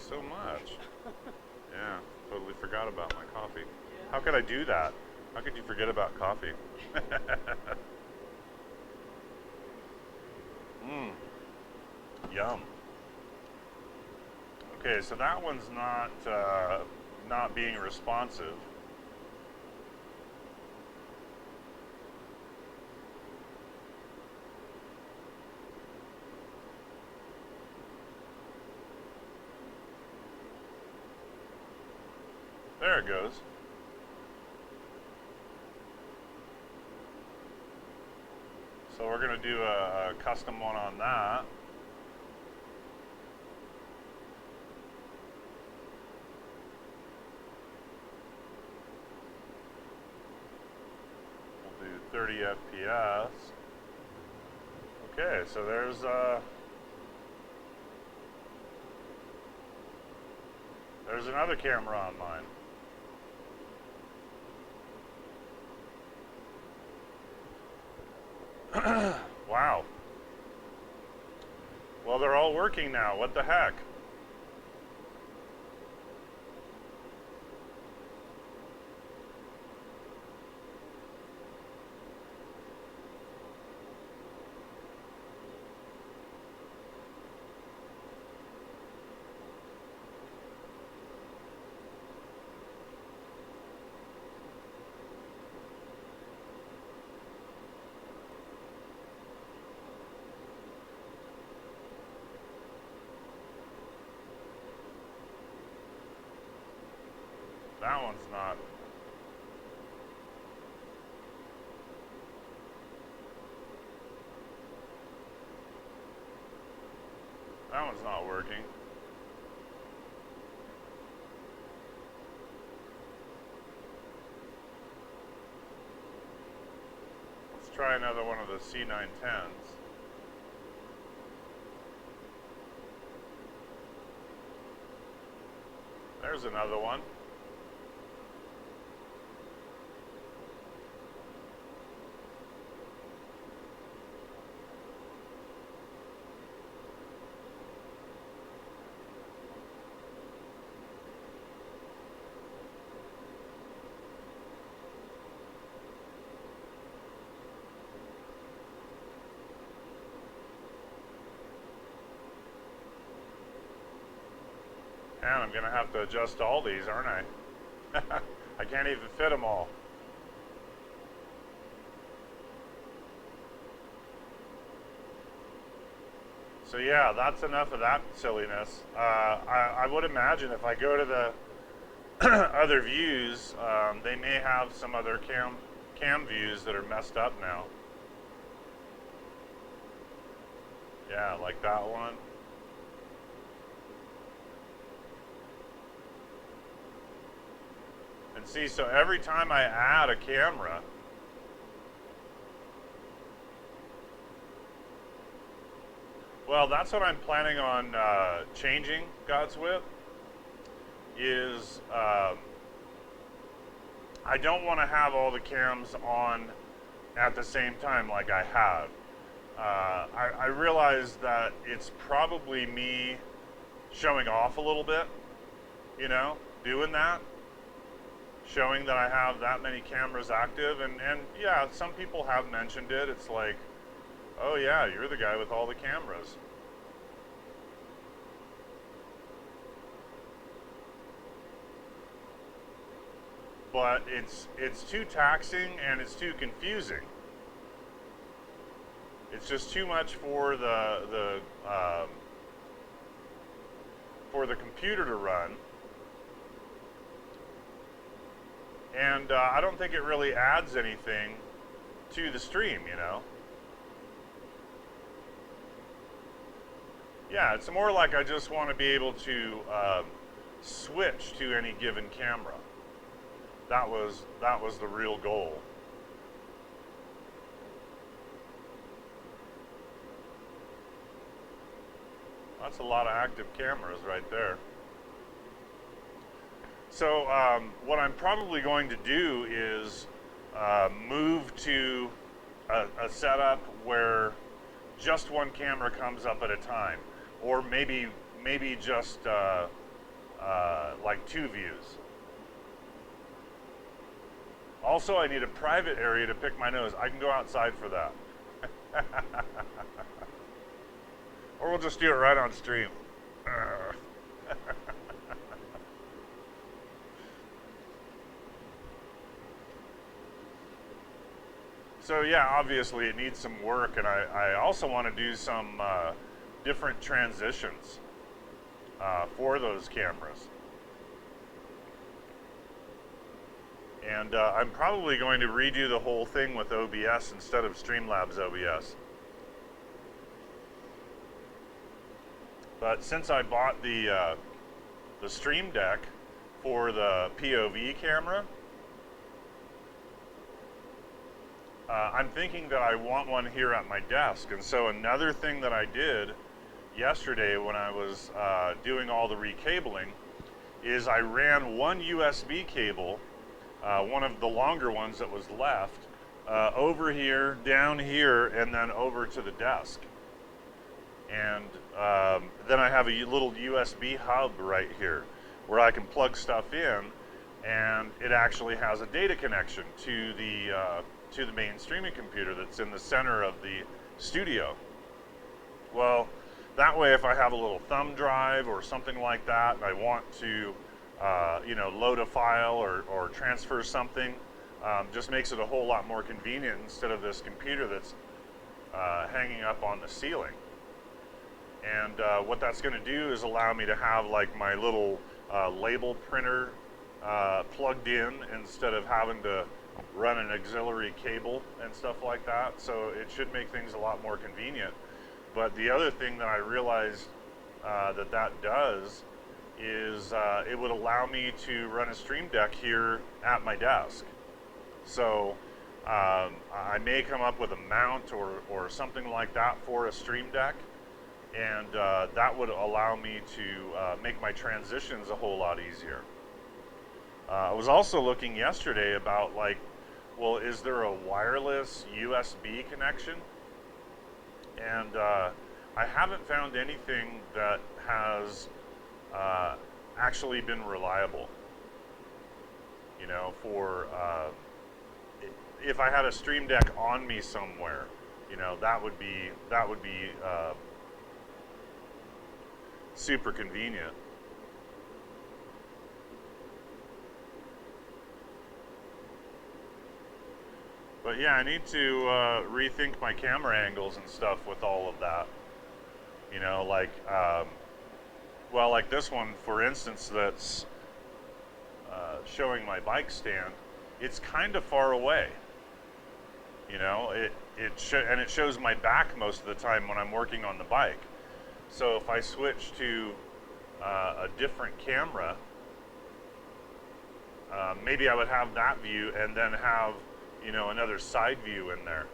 so much. Yeah, totally forgot about my coffee. How could I do that? How could you forget about coffee? Mmm, yum. Okay, so that one's not being responsive. There it goes. So we're gonna do a custom one on that. We'll do 30 FPS. Okay, so there's another camera on mine. Wow. Well, they're all working now. What the heck? That one's not. That one's not working. Let's try another one of the C910s. There's another one. And I'm gonna have to adjust all these, aren't I? I can't even fit them all. So yeah, that's enough of that silliness. I would imagine if I go to the other views, they may have some other cam views that are messed up now. Yeah, like that one. And see, so every time I add a camera, well, that's what I'm planning on changing, God's Whip, is I don't want to have all the cams on at the same time like I have. I realize that it's probably me showing off a little bit, you know, doing that, showing that I have that many cameras active. And yeah, some people have mentioned it. It's like, oh yeah, you're the guy with all the cameras. But it's too taxing and it's too confusing. It's just too much for the computer to run, and I don't think it really adds anything to the stream. You know? Yeah, it's more like I just want to be able to switch to any given camera. That was the real goal. That's a lot of active cameras right there. So what I'm probably going to do is move to a setup where just one camera comes up at a time, or maybe just like 2 views. Also, I need a private area to pick my nose. I can go outside for that. Or we'll just do it right on stream. So yeah, obviously it needs some work, and I also want to do some different transitions for those cameras. And I'm probably going to redo the whole thing with OBS instead of Streamlabs OBS. But since I bought the Stream Deck for the POV camera, I'm thinking that I want one here at my desk. And so another thing that I did yesterday when I was doing all the recabling is I ran one USB cable, one of the longer ones that was left, over here, down here, and then over to the desk. And then I have a little USB hub right here where I can plug stuff in, and it actually has a data connection to the main streaming computer that's in the center of the studio. Well, that way if I have a little thumb drive or something like that and I want to load a file or transfer something, just makes it a whole lot more convenient instead of this computer that's hanging up on the ceiling. And what that's going to do is allow me to have like my little label printer plugged in instead of having to run an auxiliary cable and stuff like that. So it should make things a lot more convenient. But the other thing that I realized that does is it would allow me to run a Stream Deck here at my desk. So I may come up with a mount or something like that for a Stream Deck, and that would allow me to make my transitions a whole lot easier. I was also looking yesterday about like, well, is there a wireless USB connection? And I haven't found anything that has actually been reliable. You know, for if I had a Stream Deck on me somewhere, you know, that would be super convenient. But yeah, I need to rethink my camera angles and stuff with all of that. You know, like, well, like this one, for instance, that's showing my bike stand. It's kind of far away. You know, and it shows my back most of the time when I'm working on the bike. So if I switch to a different camera, maybe I would have that view and then have, you know, another side view in there,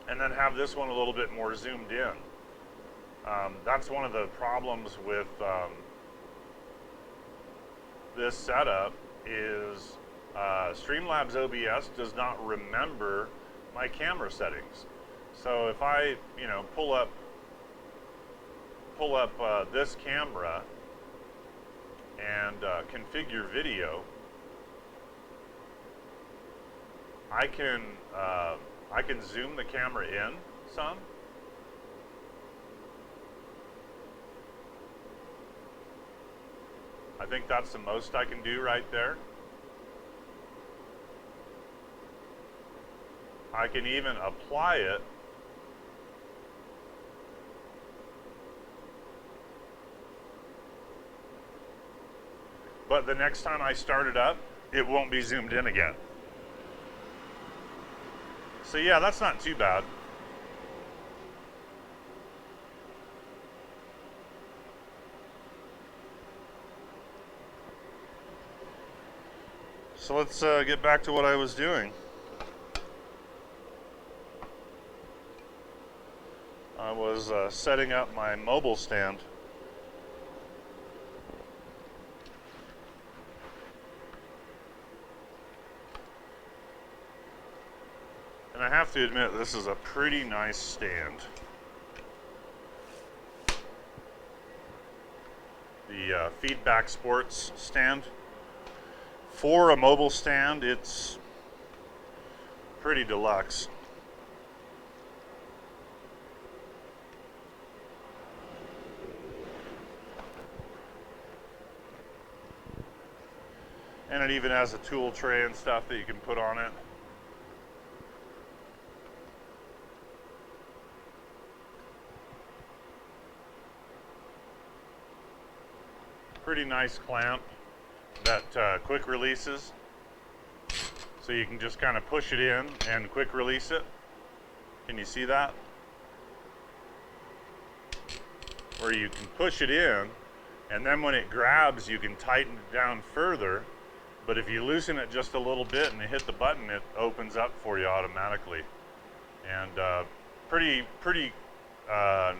and then have this one a little bit more zoomed in. That's one of the problems with this setup is Streamlabs OBS does not remember my camera settings. So if I, you know, pull up this camera and configure video, I can zoom the camera in some. I think that's the most I can do right there. I can even apply it but the next time I start it up, it won't be zoomed in again. So yeah, that's not too bad. So let's get back to what I was doing. I was setting up my mobile stand. And I have to admit, this is a pretty nice stand. the Feedback Sports stand. For a mobile stand, it's pretty deluxe. And it even has a tool tray and stuff that you can put on it. Pretty nice clamp that quick releases. So you can just kind of push it in and quick release it. Can you see that? Or you can push it in, and then when it grabs, you can tighten it down further. But if you loosen it just a little bit and you hit the button, it opens up for you automatically. And pretty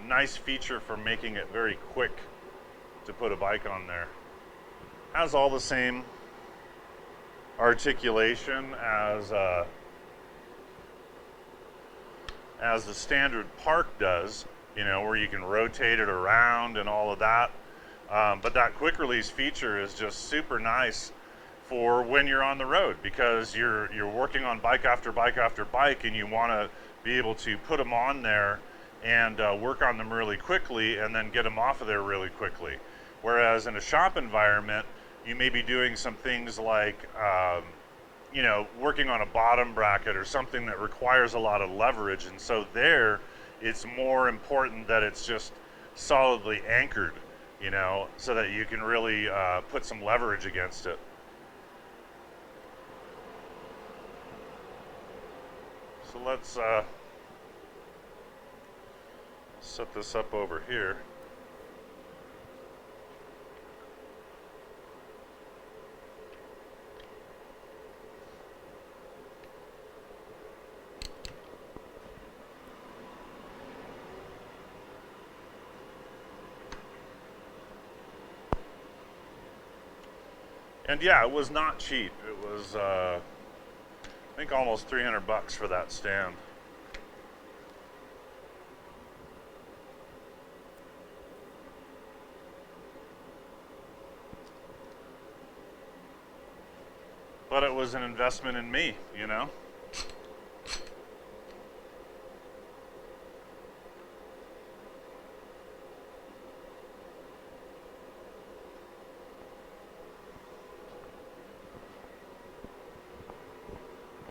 nice feature for making it very quick to put a bike on there. Has all the same articulation as the standard park does, you know, where you can rotate it around and all of that. But that quick release feature is just super nice for when you're on the road, because you're working on bike after bike after bike, and you want to be able to put them on there and work on them really quickly and then get them off of there really quickly. Whereas in a shop environment, you may be doing some things like you know, working on a bottom bracket or something that requires a lot of leverage, and so there it's more important that it's just solidly anchored, you know, so that you can really put some leverage against it. So let's set this up over here. And yeah, it was not cheap. It was, I think, almost 300 bucks for that stand. But it was an investment in me, you know?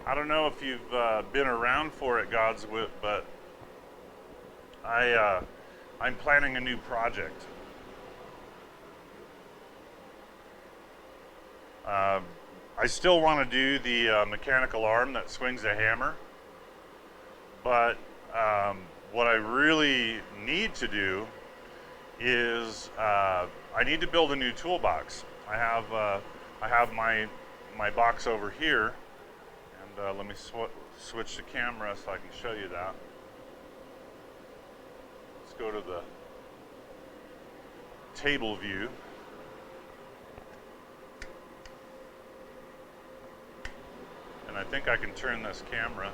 I don't know if you've been around for it, God's Whip, but I'm planning a new project. I still want to do the mechanical arm that swings a hammer, but what I really need to do is I need to build a new toolbox. I have my box over here. Let me switch the camera so I can show you that. Let's go to the table view. And I think I can turn this camera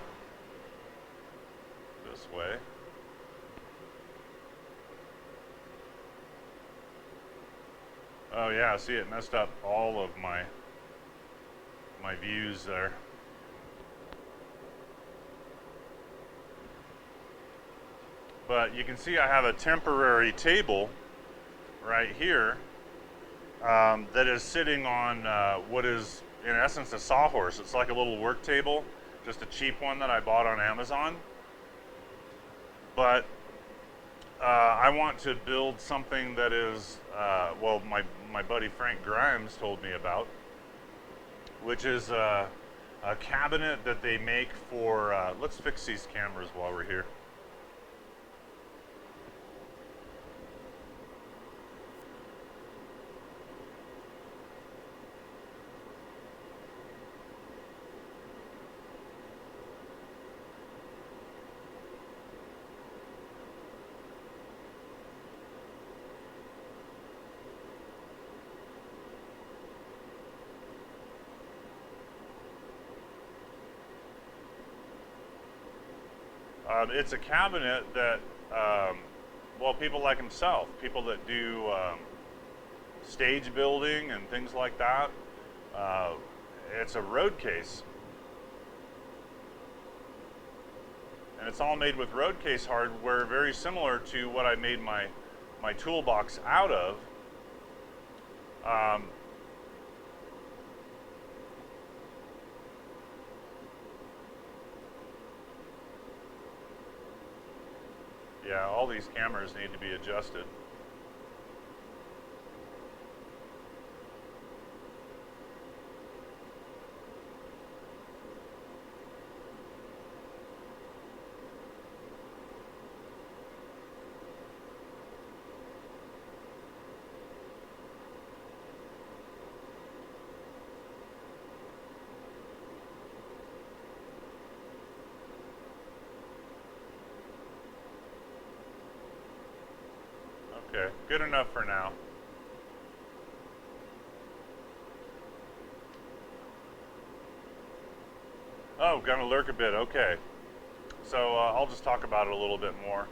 this way. Oh yeah, see, it messed up all of my views there. But you can see I have a temporary table right here that is sitting on what is, in essence, a sawhorse. It's like a little work table, just a cheap one that I bought on Amazon. But I want to build something that is, well, my buddy Frank Grimes told me about, which is a cabinet that they make for, let's fix these cameras while we're here. It's a cabinet that, well, people like himself, people that do stage building and things like that. It's a road case. And it's all made with road case hardware, very similar to what I made my toolbox out of. Yeah, all these cameras need to be adjusted. Okay, good enough for now. Oh, gonna lurk a bit, okay. So I'll just talk about it a little bit more.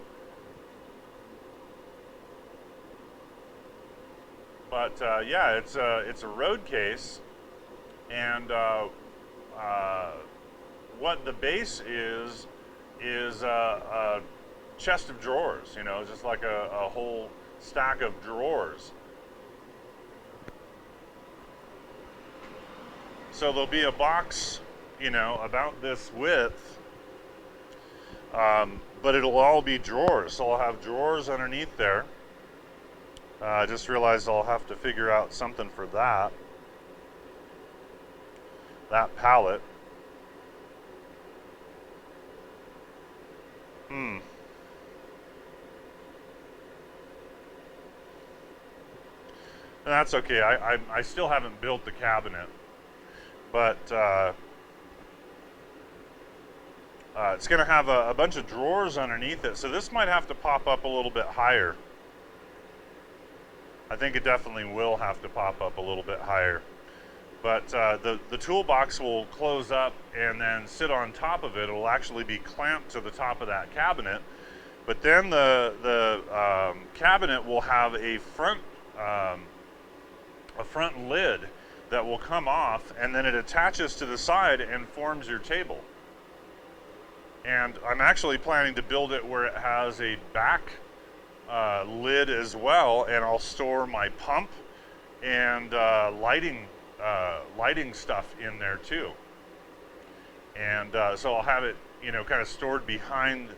But yeah, it's a road case, and what the base is a chest of drawers. You know, just like a whole stack of drawers. So there'll be a box, you know, about this width, but it'll all be drawers. So I'll have drawers underneath there. I just realized I'll have to figure out something for that pallet. That's okay. I still haven't built the cabinet, but it's going to have a bunch of drawers underneath it. So this might have to pop up a little bit higher. I think it definitely will have to pop up a little bit higher. But the toolbox will close up and then sit on top of it. It'll actually be clamped to the top of that cabinet. But then the cabinet will have a front lid that will come off, and then it attaches to the side and forms your table. And I'm actually planning to build it where it has a back lid as well, and I'll store my pump and lighting stuff in there too. And so I'll have it, you know, kind of stored behind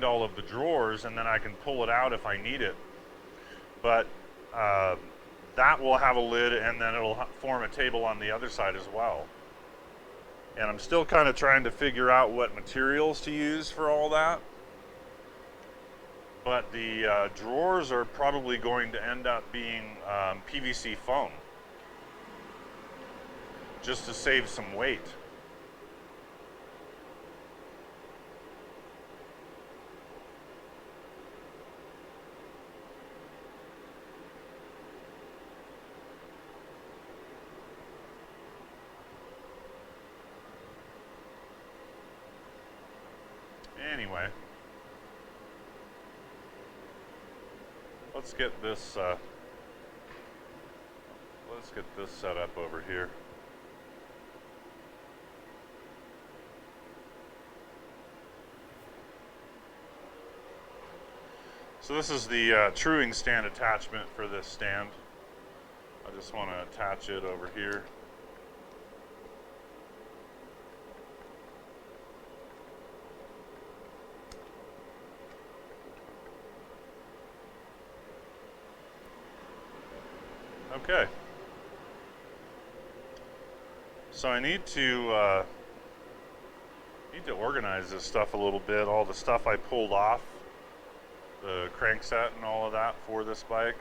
all of the drawers, and then I can pull it out if I need it. But that will have a lid, and then it'll form a table on the other side as well. And I'm still kind of trying to figure out what materials to use for all that. But the drawers are probably going to end up being PVC foam, just to save some weight. Anyway, let's get this set up over here. So this is the truing stand attachment for this stand. I just want to attach it over here. Okay. So I need to organize this stuff a little bit. All the stuff I pulled off, the crankset and all of that for this bike.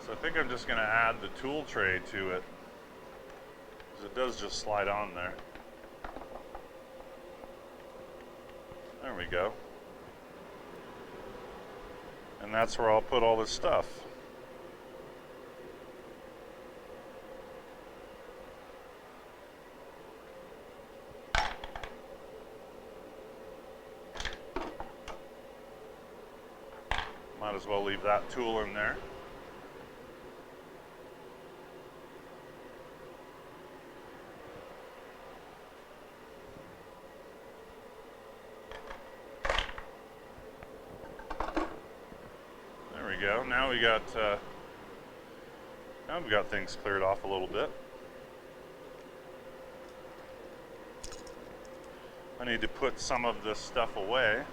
So think I'm just going to add the tool tray to it, because it does just slide on there. There we go. And that's where I'll put all this stuff. Might as well leave that tool in there. There we go. Now we got things cleared off a little bit. I need to put some of this stuff away.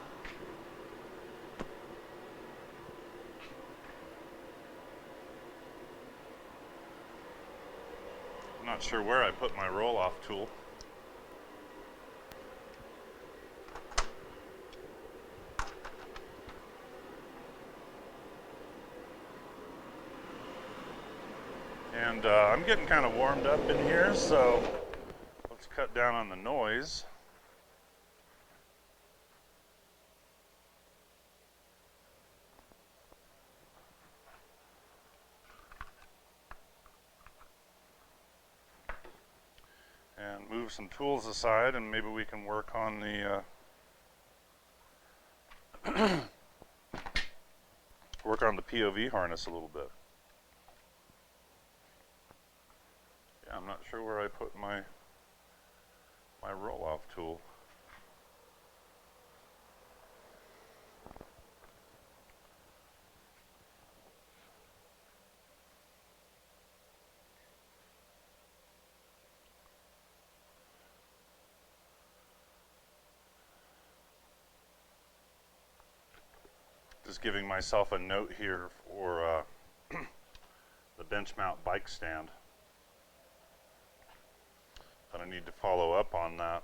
I'm not sure where I put my roll-off tool. And I'm getting kind of warmed up in here, so let's cut down on the noise. And move some tools aside, and maybe we can work on the work on the POV harness a little bit. Yeah, I'm not sure where I put my roll-off tool. Just giving myself a note here for the bench mount bike stand. But I need to follow up on that.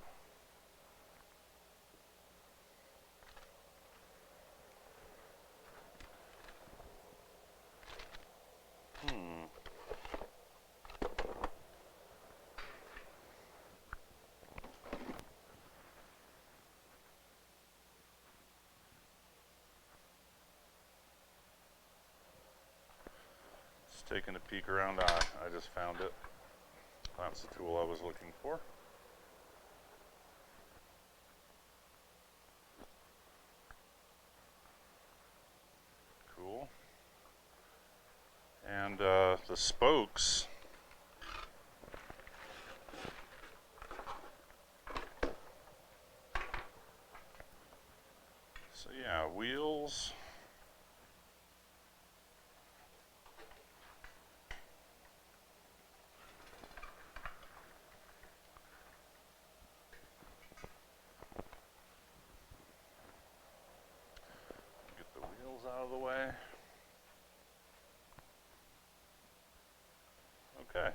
Taking a peek around, I just found it. That's the tool I was looking for. Cool. And the spokes. So yeah, wheels. Out of the way. Okay.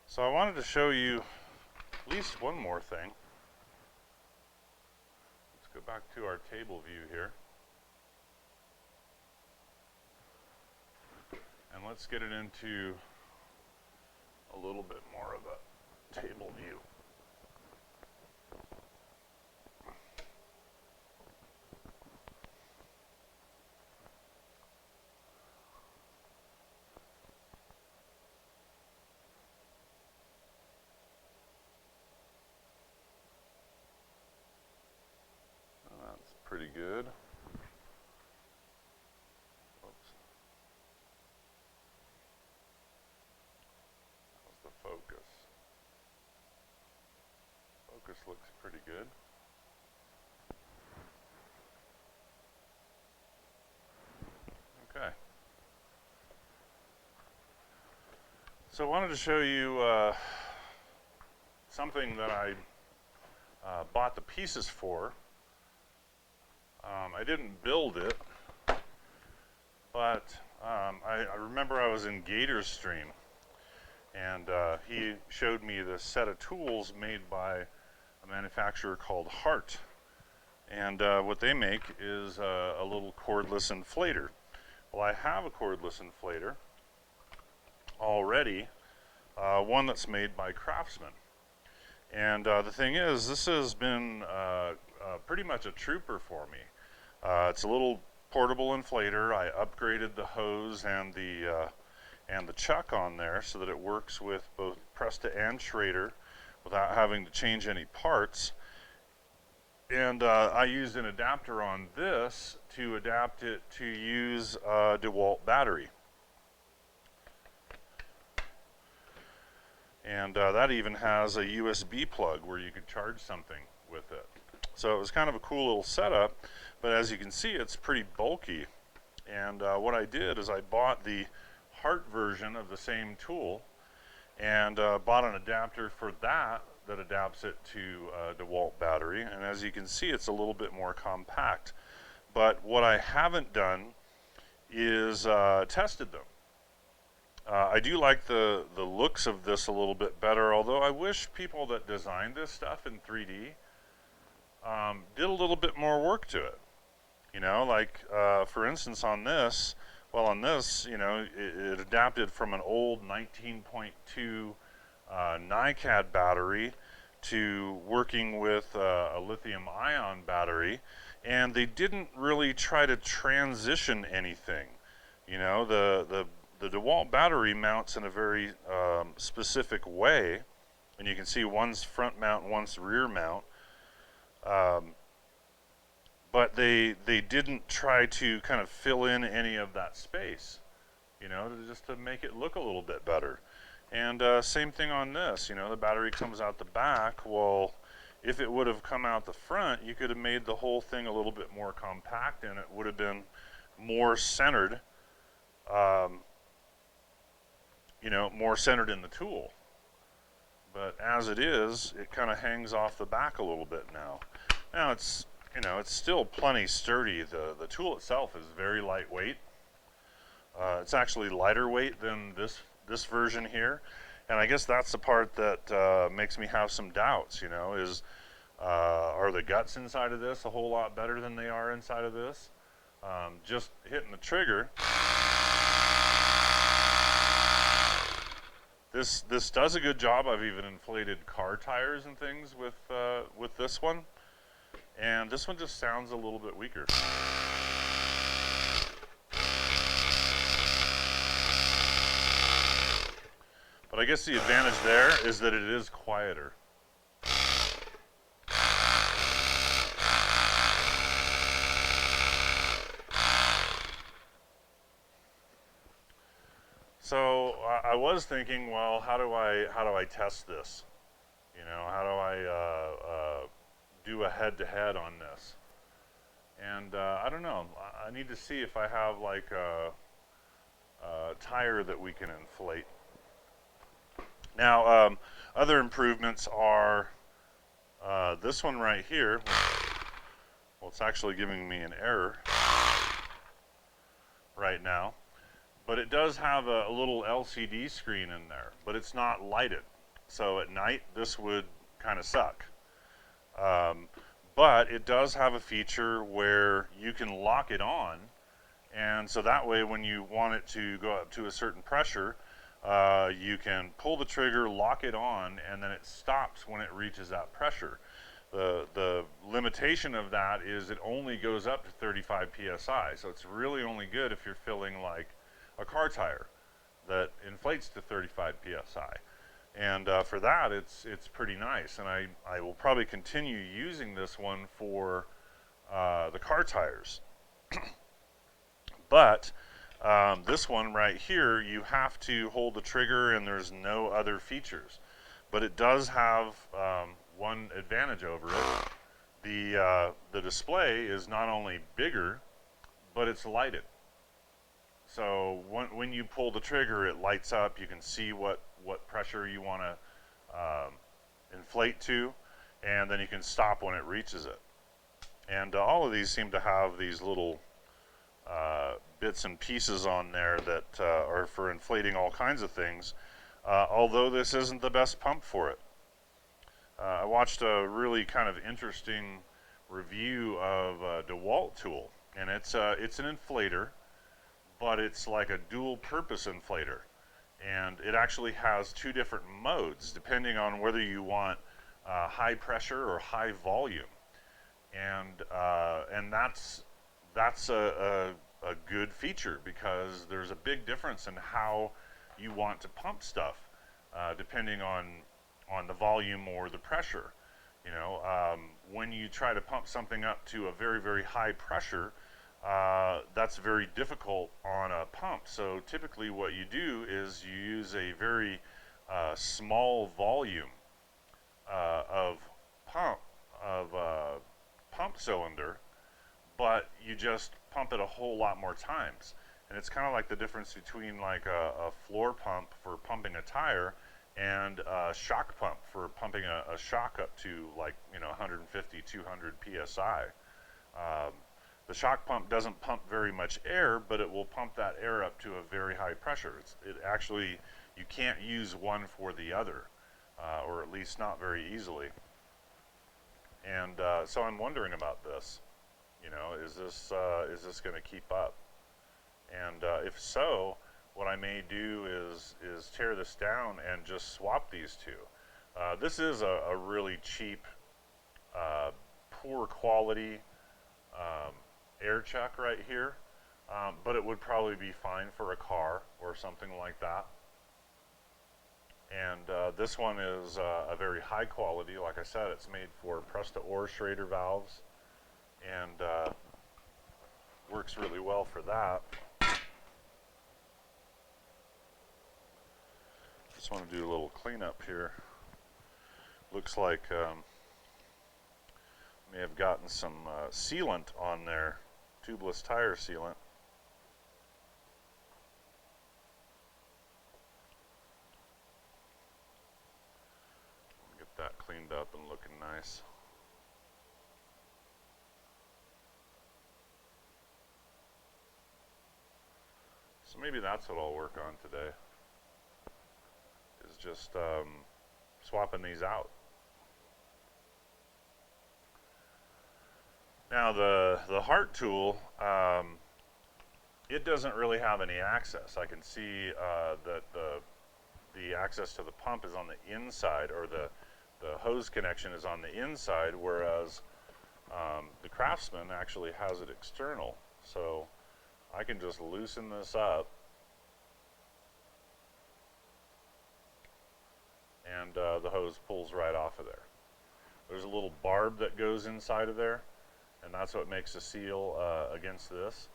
So I wanted to show you at least one more thing. Let's go back to our table view here. And let's get it into a little bit more of a table view. That's pretty good. Oops. How's the focus? Focus looks pretty good. Okay. So I wanted to show you something that I bought the pieces for. I didn't build it, but I remember I was in Gator's stream, and he showed me this set of tools made by a manufacturer called Heart. And what they make is a little cordless inflator. Well, I have a cordless inflator already, one that's made by Craftsman. And the thing is, this has been pretty much a trooper for me. It's a little portable inflator. I upgraded the hose and the chuck on there so that it works with both Presta and Schrader without having to change any parts. And I used an adapter on this to adapt it to use a DeWalt battery. And that even has a USB plug where you could charge something with it. So it was kind of a cool little setup, but as you can see, it's pretty bulky. And what I did is I bought the Hart version of the same tool and bought an adapter for that adapts it to DeWalt battery. And as you can see, it's a little bit more compact. But what I haven't done is tested them. I do like the looks of this a little bit better, although I wish people that designed this stuff in 3D did a little bit more work to it. You know, like for instance on this, you know, it adapted from an old 19.2 NiCad battery to working with a lithium-ion battery, and they didn't really try to transition anything. You know, the DeWalt battery mounts in a very specific way, and you can see one's front mount and one's rear mount. But they didn't try to kind of fill in any of that space, you know, just to make it look a little bit better. And same thing on this, you know, the battery comes out the back. Well, if it would have come out the front, you could have made the whole thing a little bit more compact, and it would have been more centered, you know, more centered in the tool. But as it is, it kind of hangs off the back a little bit now. Now it's, you know, it's still plenty sturdy. The tool itself is very lightweight. It's actually lighter weight than this version here, and I guess that's the part that makes me have some doubts. You know, is are the guts inside of this a whole lot better than they are inside of this? Just hitting the trigger. This does a good job. I've even inflated car tires and things with this one, and this one just sounds a little bit weaker. But I guess the advantage there is that it is quieter. So I was thinking, well, how do I test this? You know, how do I do a head-to-head on this? And I don't know. I need to see if I have like a tire that we can inflate. Now, other improvements are this one right here. Well, it's actually giving me an error right now. But it does have a little LCD screen in there, but it's not lighted. So at night, this would kind of suck. But it does have a feature where you can lock it on. And so that way, when you want it to go up to a certain pressure, you can pull the trigger, lock it on, and then it stops when it reaches that pressure. The limitation of that is it only goes up to 35 psi. So it's really only good if you're filling like a car tire that inflates to 35 psi. And for that, it's pretty nice. And I will probably continue using this one for the car tires. But this one right here, you have to hold the trigger and there's no other features. But it does have one advantage over it. The display is not only bigger, but it's lighted. So when you pull the trigger, it lights up. You can see what pressure you want to inflate to, and then you can stop when it reaches it. And all of these seem to have these little bits and pieces on there that are for inflating all kinds of things, although this isn't the best pump for it. I watched a really kind of interesting review of a DeWalt tool, and it's an inflator, but it's like a dual purpose inflator, and it actually has two different modes depending on whether you want high pressure or high volume, and that's a good feature because there's a big difference in how you want to pump stuff depending on the volume or the pressure. You know, when you try to pump something up to a very, very high pressure, that's very difficult on a pump. So typically what you do is you use a very small volume of pump pump cylinder, but you just pump it a whole lot more times. And it's kind of like the difference between like a floor pump for pumping a tire and a shock pump for pumping a shock up to, like, you know, 150, 200 psi. The shock pump doesn't pump very much air, but it will pump that air up to a very high pressure. It actually, you can't use one for the other, or at least not very easily. And so I'm wondering about this. You know, is this going to keep up? And if so, what I may do is tear this down and just swap these two. This is a really cheap, poor quality air chuck right here, but it would probably be fine for a car or something like that. And this one is a very high quality. Like I said, it's made for press-to-ore Schrader valves, and works really well for that. Just want to do a little cleanup here. Looks like may have gotten some sealant on there, tubeless tire sealant. Get that cleaned up and looking nice. So maybe that's what I'll work on today, is just swapping these out. Now the heart tool, it doesn't really have any access. I can see that the access to the pump is on the inside, or the hose connection is on the inside, whereas the Craftsman actually has it external. So I can just loosen this up, and the hose pulls right off of there. There's a little barb that goes inside of there, and that's what makes a seal against this.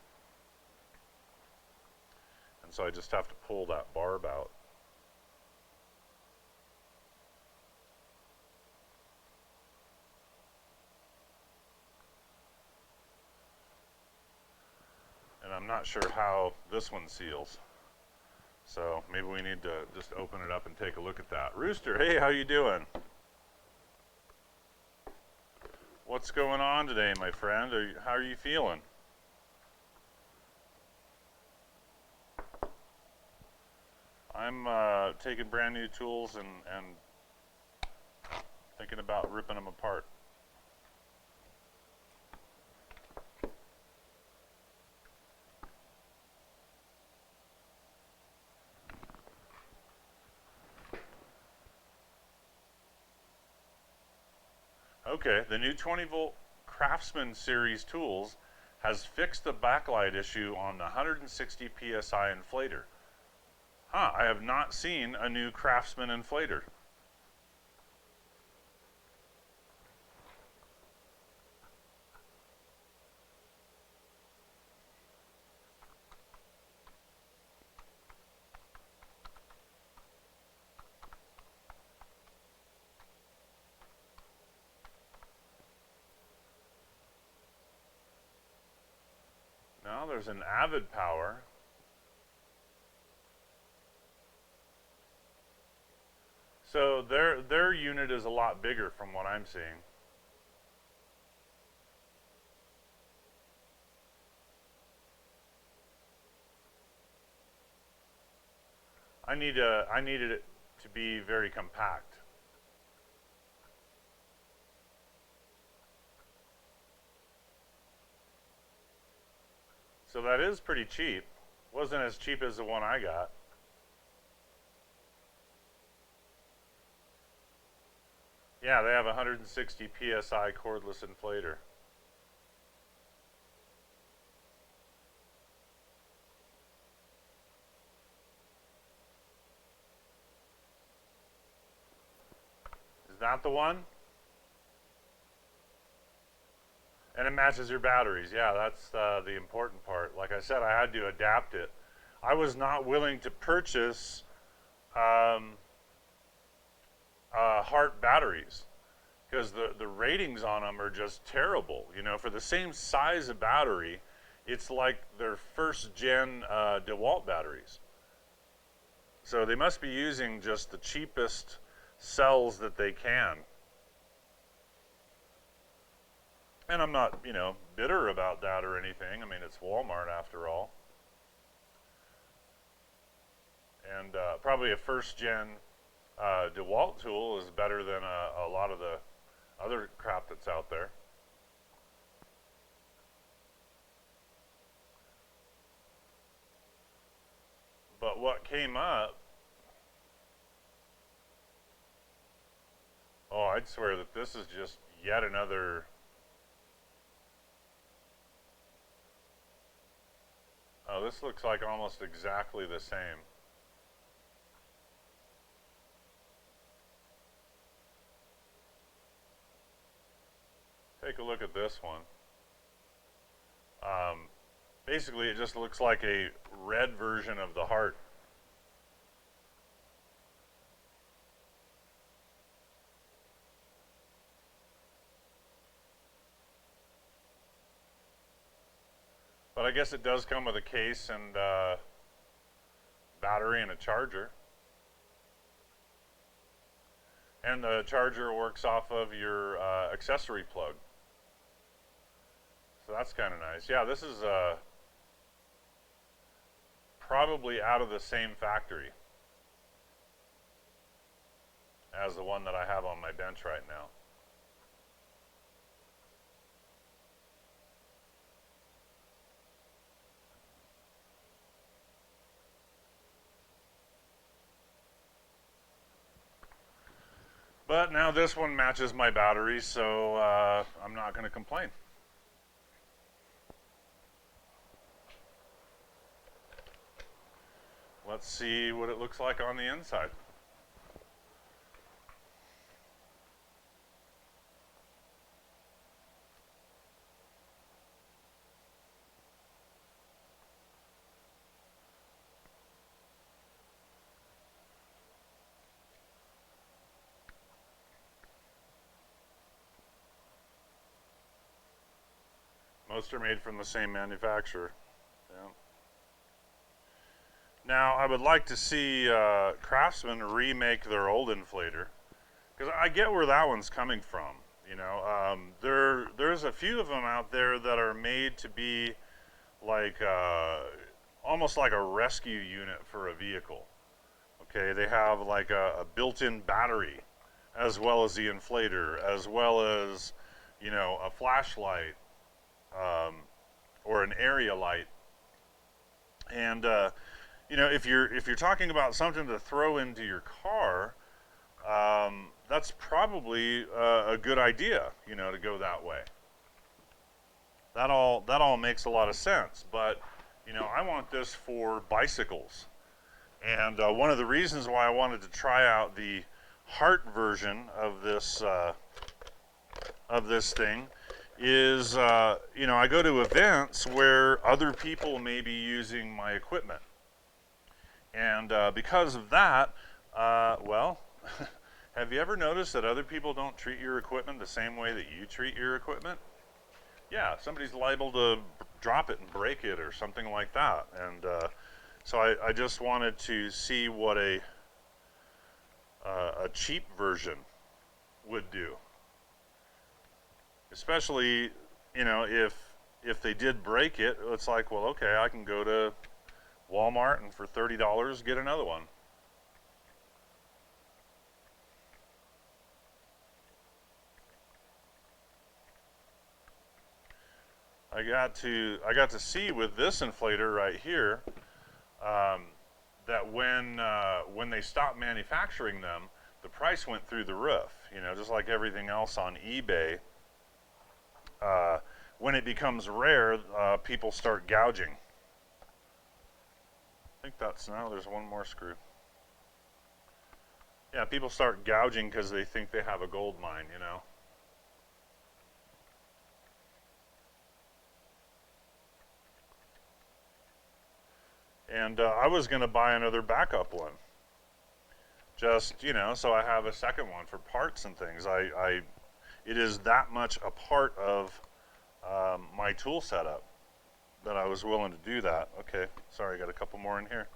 And so I just have to pull that barb out. And I'm not sure how this one seals. So maybe we need to just open it up and take a look at that. Rooster, hey, how you doing? What's going on today, my friend? How are you feeling? I'm taking brand new tools and thinking about ripping them apart. Okay, the new 20-volt Craftsman series tools has fixed the backlight issue on the 160 psi inflator. Huh, I have not seen a new Craftsman inflator. Now there's an Avid Power. So their unit is a lot bigger from what I'm seeing. I needed it to be very compact. So that is pretty cheap. Wasn't as cheap as the one I got. Yeah, they have a 160 psi cordless inflator. Is that the one? And it matches your batteries. Yeah, that's the important part. Like I said, I had to adapt it. I was not willing to purchase Hart batteries because the ratings on them are just terrible. You know, for the same size of battery, it's like their first gen DeWalt batteries. So they must be using just the cheapest cells that they can. And I'm not, you know, bitter about that or anything. I mean, it's Walmart after all. And probably a first gen DeWalt tool is better than a lot of the other crap that's out there. But what came up, oh, I'd swear that this is just yet another. Oh, this looks like almost exactly the same. Take a look at this one. Basically, it just looks like a red version of the Hart. But I guess it does come with a case and battery and a charger. And the charger works off of your accessory plug. So that's kind of nice. Yeah, this is probably out of the same factory as the one that I have on my bench right now. But now this one matches my batteries, so I'm not going to complain. Let's see what it looks like on the inside. Most are made from the same manufacturer. Yeah. Now, I would like to see Craftsman remake their old inflator, because I get where that one's coming from. You know, there's a few of them out there that are made to be like almost like a rescue unit for a vehicle. Okay, they have like a built-in battery, as well as the inflator, as well as, you know, a flashlight or an area light. And you know, if you're talking about something to throw into your car, that's probably a good idea. You know, to go that way. That all makes a lot of sense. But you know, I want this for bicycles, and one of the reasons why I wanted to try out the Hart version of this thing is, you know, I go to events where other people may be using my equipment. And because of that, well, have you ever noticed that other people don't treat your equipment the same way that you treat your equipment? Yeah, somebody's liable to drop it and break it or something like that. And so I just wanted to see what a cheap version would do. Especially, you know, if they did break it, it's like, well, okay, I can go to Walmart and for $30 get another one. I got to see with this inflator right here that when they stopped manufacturing them, the price went through the roof. You know, just like everything else on eBay. When it becomes rare, people start gouging. I think that's now. There's one more screw. Yeah, people start gouging because they think they have a gold mine. You know. And I was going to buy another backup one. Just, you know, so I have a second one for parts and things. It is that much a part of my tool setup that I was willing to do that. Okay, sorry, I got a couple more in here.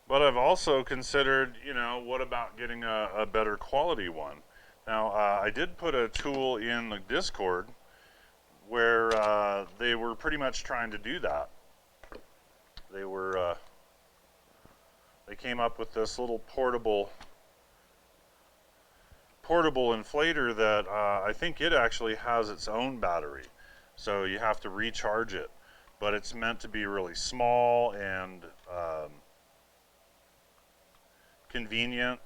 But I've also considered, you know, what about getting a better quality one? Now, I did put a tool in the Discord where they were pretty much trying to do that. They were, they came up with this little portable inflator that I think it actually has its own battery. So you have to recharge it. But it's meant to be really small and convenient,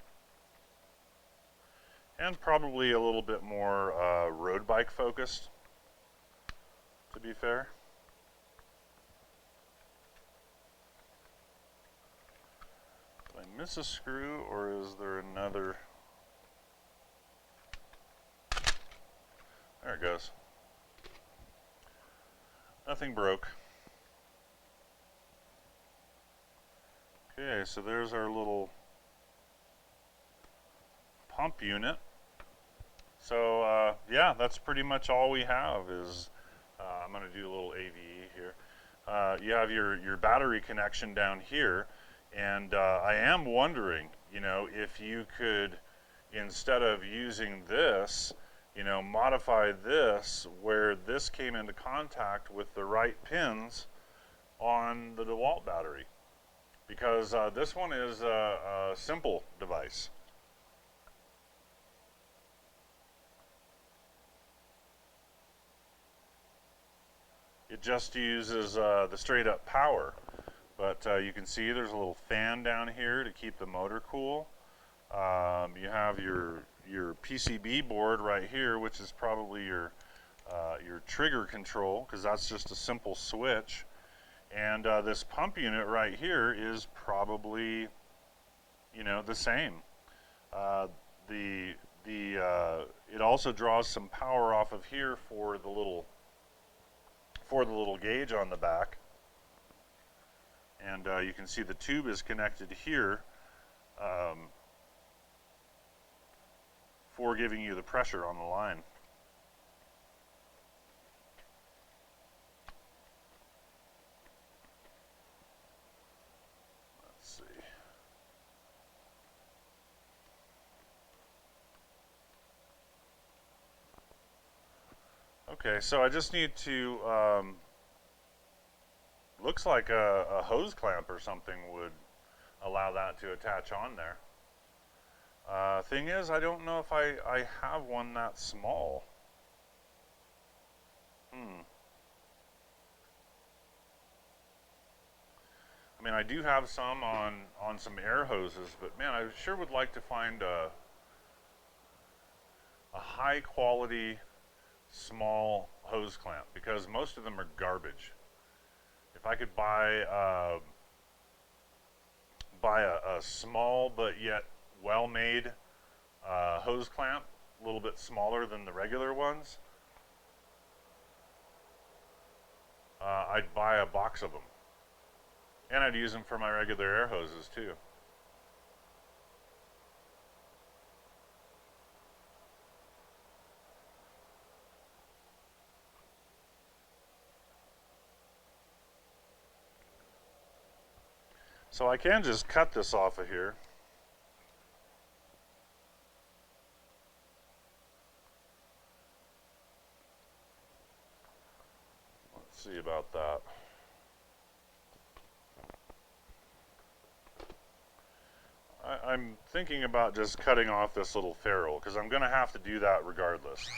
and probably a little bit more road bike focused, to be fair. Did I miss a screw, or is there another? There it goes. Nothing broke. Okay, so there's our little pump unit. So yeah, that's pretty much all we have. Is I'm going to do a little AVE here. You have your battery connection down here, and I am wondering, you know, if you could, instead of using this, you know, modify this where this came into contact with the right pins on the DeWalt battery, because this one is a simple device. It just uses the straight up power, but you can see there's a little fan down here to keep the motor cool. You have your PCB board right here, which is probably your trigger control, because that's just a simple switch. And this pump unit right here is probably, you know, the same. It also draws some power off of here for the little gauge on the back, and you can see the tube is connected here for giving you the pressure on the line. Let's see. Okay, so I just need to, looks like a hose clamp or something would allow that to attach on there. Thing is, I don't know if I have one that small. I mean, I do have some on some air hoses, but man, I sure would like to find a high quality small hose clamp, because most of them are garbage. If I could buy a small but yet well-made hose clamp, a little bit smaller than the regular ones, I'd buy a box of them, and I'd use them for my regular air hoses too. So I can just cut this off of here. Let's see about that. I'm thinking about just cutting off this little ferrule because I'm going to have to do that regardless.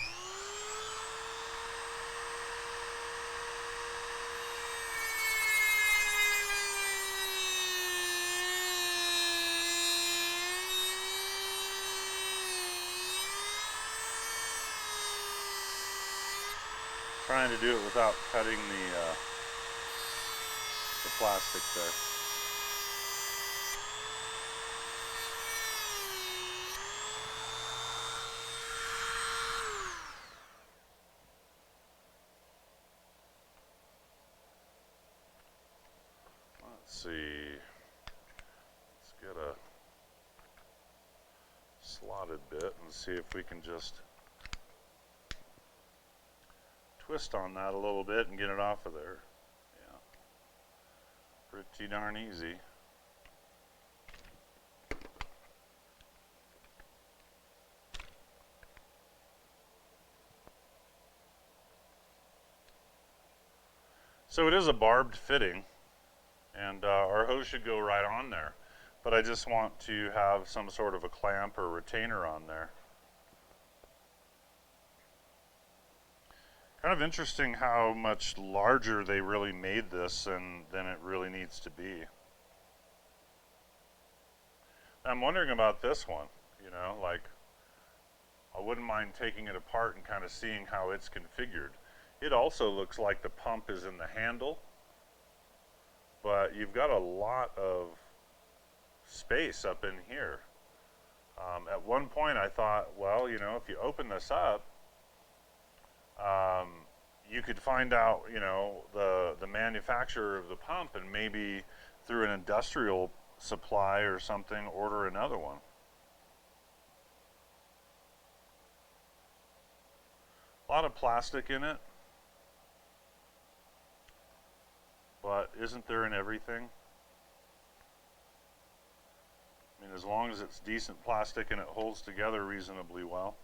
Trying to do it without cutting the plastic there. Let's see. Let's get a slotted bit and see if we can just twist on that a little bit and get it off of there. Yeah. Pretty darn easy. So it is a barbed fitting, and our hose should go right on there. But I just want to have some sort of a clamp or retainer on there. Kind of interesting how much larger they really made this than it really needs to be. I'm wondering about this one, you know, like I wouldn't mind taking it apart and kind of seeing how it's configured. It also looks like the pump is in the handle, but you've got a lot of space up in here. At one point I thought, well, you know, if you open this up, you could find out, you know, the manufacturer of the pump and maybe through an industrial supply or something order another one. A lot of plastic in it, but isn't there in everything? I mean, as long as it's decent plastic and it holds together reasonably well.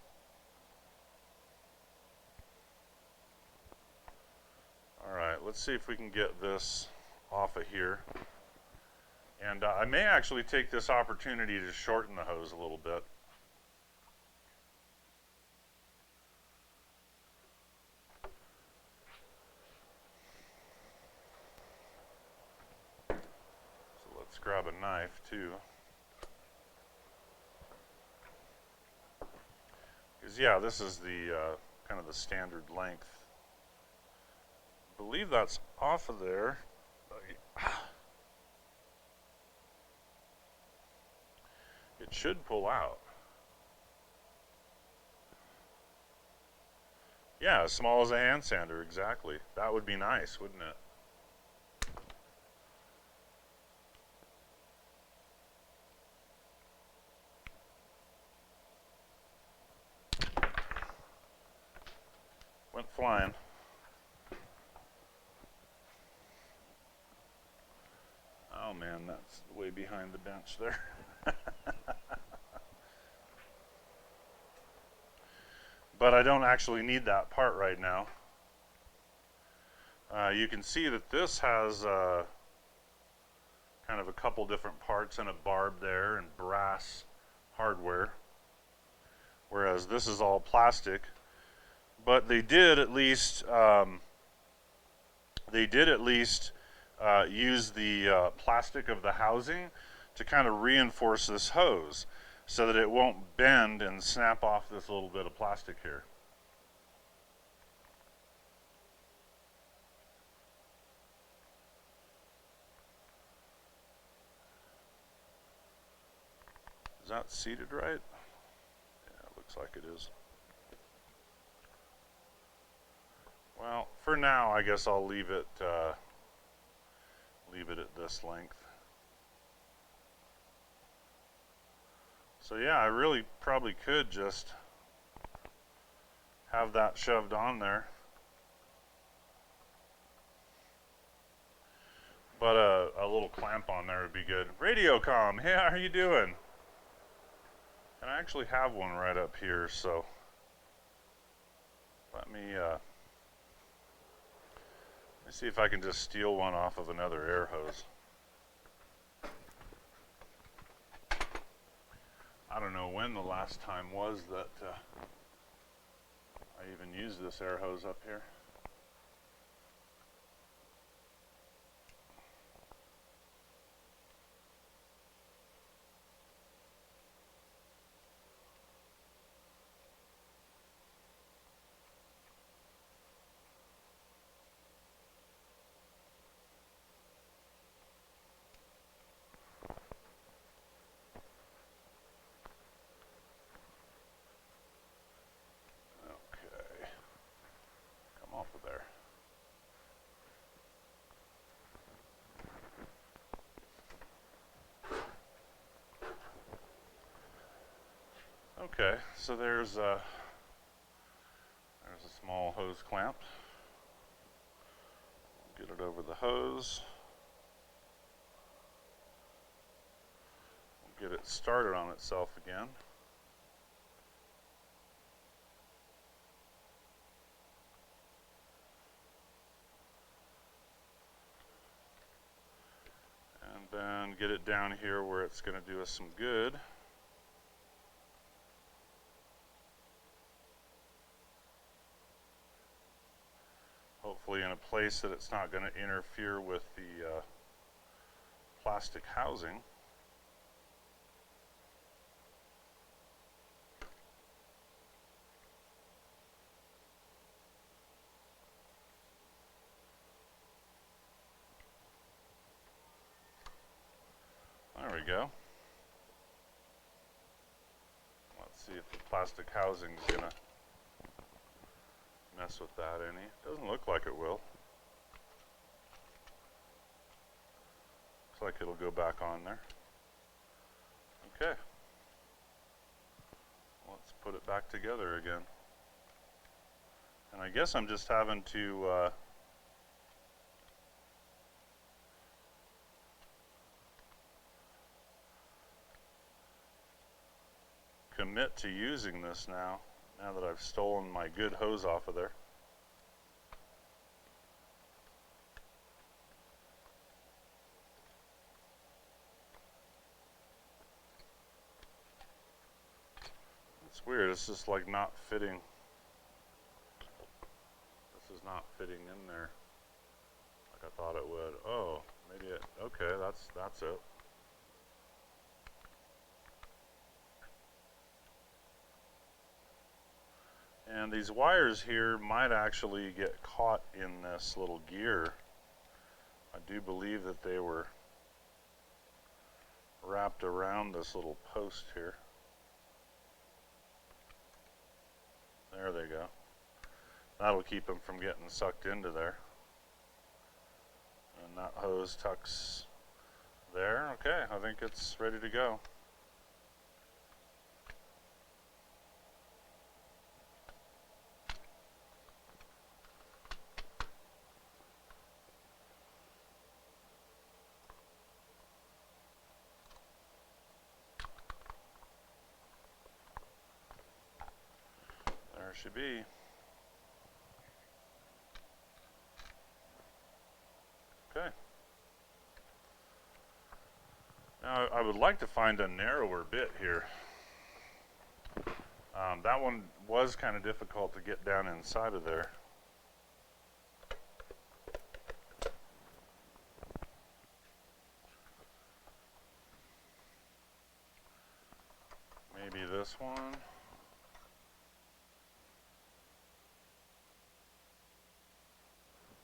Alright, let's see if we can get this off of here. And I may actually take this opportunity to shorten the hose a little bit. So let's grab a knife too. Because yeah, this is the kind of the standard length. I believe that's off of there. It should pull out. Yeah, as small as a hand sander, exactly. That would be nice, wouldn't it? Went flying. Oh man, that's way behind the bench there. But I don't actually need that part right now. You can see that this has kind of a couple different parts and a barb there and brass hardware, whereas this is all plastic. But they did at least use the plastic of the housing to kind of reinforce this hose so that it won't bend and snap off this little bit of plastic here. Is that seated right? Yeah, it looks like it is. Well, for now, I guess I'll leave it at this length. So yeah, I really probably could just have that shoved on there. But a little clamp on there would be good. Radiocom, hey, how are you doing? And I actually have one right up here, so let me see if I can just steal one off of another air hose. I don't know when the last time was that I even used this air hose up here. Okay, come off of there. Okay, so there's a small hose clamp. Get it over the hose. We'll get it started on itself again. And then get it down here where it's going to do us some good. Hopefully in a place that it's not going to interfere with the plastic housing. There we go. Let's see if the plastic housing's gonna mess with that any. Doesn't look like it will. Looks like it'll go back on there. Okay. Let's put it back together again. And I guess I'm just having to commit to using this now that I've stolen my good hose off of there. It's weird, it's just like not fitting. This is not fitting in there like I thought it would. Oh, maybe it, okay, that's it. And these wires here might actually get caught in this little gear. I do believe that they were wrapped around this little post here. There they go. That'll keep them from getting sucked into there. And that hose tucks there. Okay, I think it's ready to go. Should be. Okay. Now I would like to find a narrower bit here. That one was kind of difficult to get down inside of there. Maybe this one.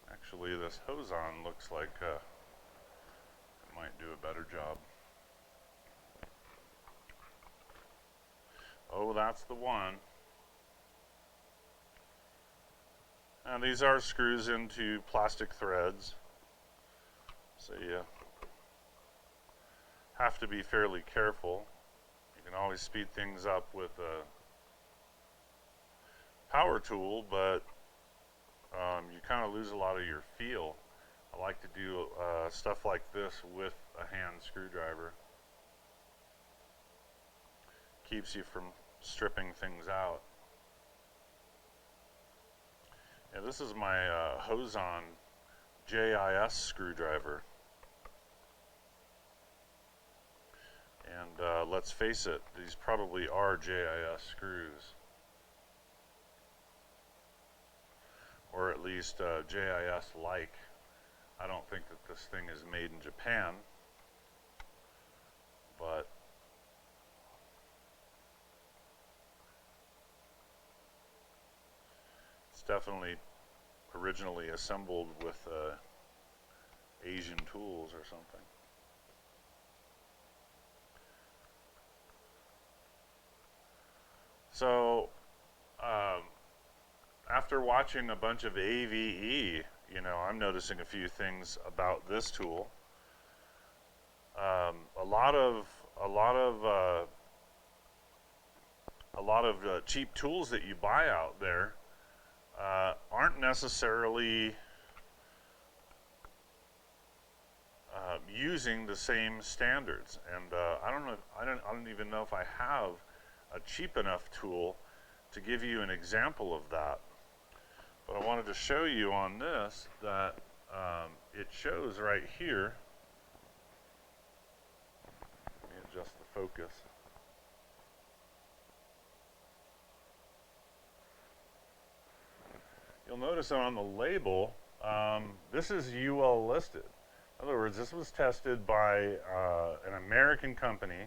Actually, this hose on looks like it might do a better job. Oh, that's the one. And these are screws into plastic threads, so you have to be fairly careful. You can always speed things up with a power tool, but you kind of lose a lot of your feel I like to do stuff like this with a hand screwdriver. Keeps you from stripping things out. Yeah, this is my Hozon JIS screwdriver. And let's face it, these probably are JIS screws. Or at least JIS-like. I don't think that this thing is made in Japan, but it's definitely originally assembled with Asian tools or something. So, after watching a bunch of AVE, you know, I'm noticing a few things about this tool. A lot of cheap tools that you buy out there aren't necessarily using the same standards, and I don't even know if I have a cheap enough tool to give you an example of that. But I wanted to show you on this that it shows right here. Let me adjust the focus. You'll notice that on the label, this is UL listed. In other words, this was tested by an American company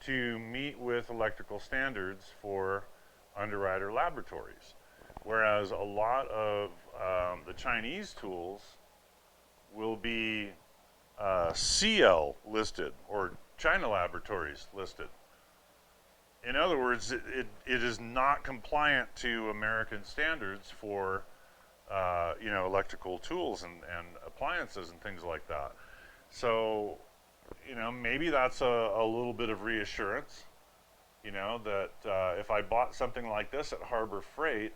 to meet with electrical standards for Underwriter Laboratories. Whereas a lot of the Chinese tools will be CL listed or China Laboratories listed. In other words, it is not compliant to American standards for you know, electrical tools and appliances and things like that. So, you know, maybe that's a little bit of reassurance, you know, that if I bought something like this at Harbor Freight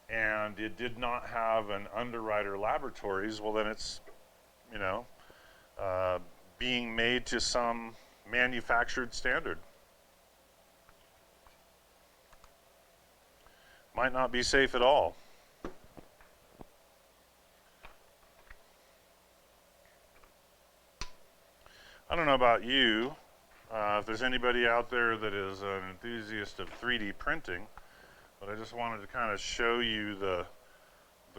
and it did not have an Underwriter Laboratories, well, then it's, you know, being made to some manufactured standard. Might not be safe at all. I don't know about you, if there's anybody out there that is an enthusiast of 3D printing, but I just wanted to kind of show you the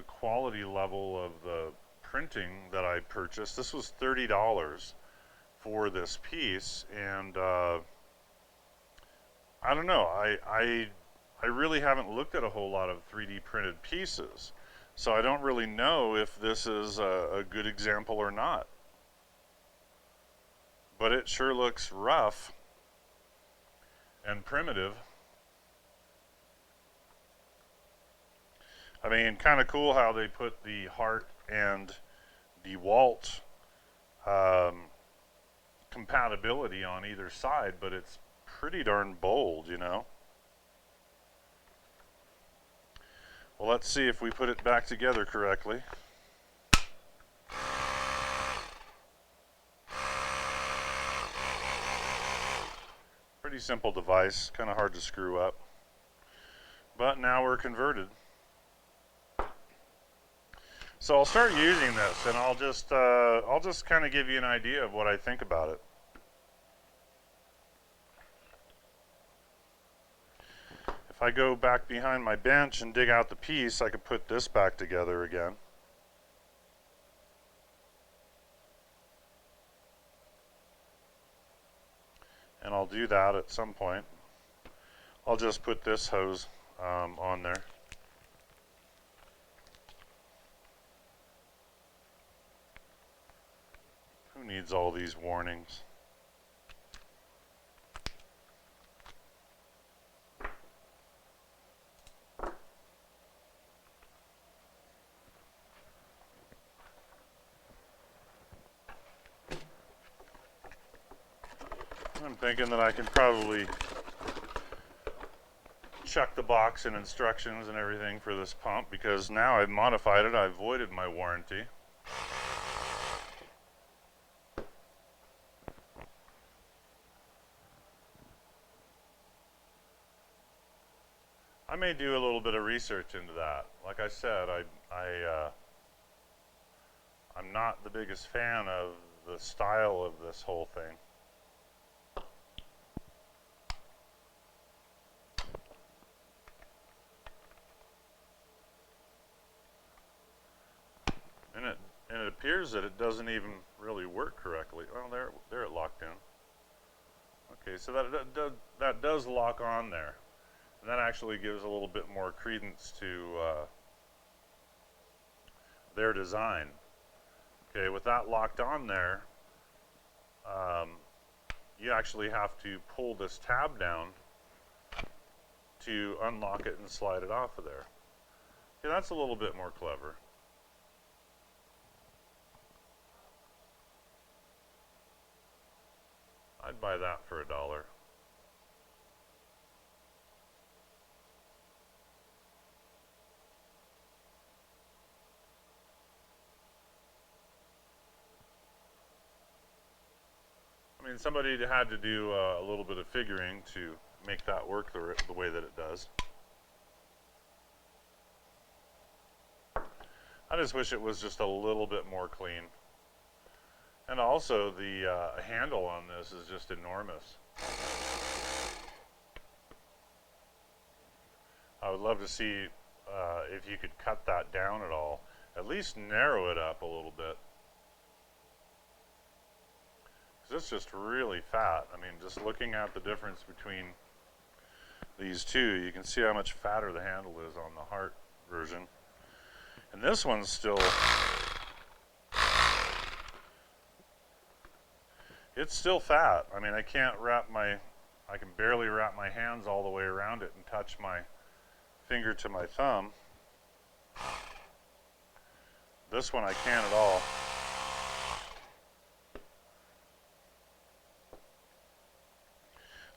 quality level of the printing that I purchased. This was $30 for this piece, and I don't know, I really haven't looked at a whole lot of 3D printed pieces, so I don't really know if this is a good example or not. But it sure looks rough and primitive. I mean, kind of cool how they put the Hart and DeWalt compatibility on either side, but it's pretty darn bold, you know. Well, let's see if we put it back together correctly. Pretty simple device, kind of hard to screw up. But now we're converted. So I'll start using this, and I'll just kind of give you an idea of what I think about it. If I go back behind my bench and dig out the piece, I could put this back together again. And I'll do that at some point. I'll just put this hose on there. Who needs all these warnings? I'm thinking that I can probably check the box and instructions and everything for this pump, because now I've modified it, I've voided my warranty. I may do a little bit of research into that. Like I said, I'm not the biggest fan of the style of this whole thing. And it appears that it doesn't even really work correctly. Well, there it locked in. Okay, so that does lock on there. And that actually gives a little bit more credence to their design. Okay, with that locked on there, you actually have to pull this tab down to unlock it and slide it off of there. Okay, that's a little bit more clever. I'd buy that for $1. I mean, somebody had to do a little bit of figuring to make that work the way that it does. I just wish it was just a little bit more clean. And also, the handle on this is just enormous. I would love to see if you could cut that down at all. At least narrow it up a little bit. Because it's just really fat. I mean, just looking at the difference between these two, you can see how much fatter the handle is on the Heart version. And this one's still... It's still fat. I mean, I can barely wrap my hands all the way around it and touch my finger to my thumb. This one I can at all.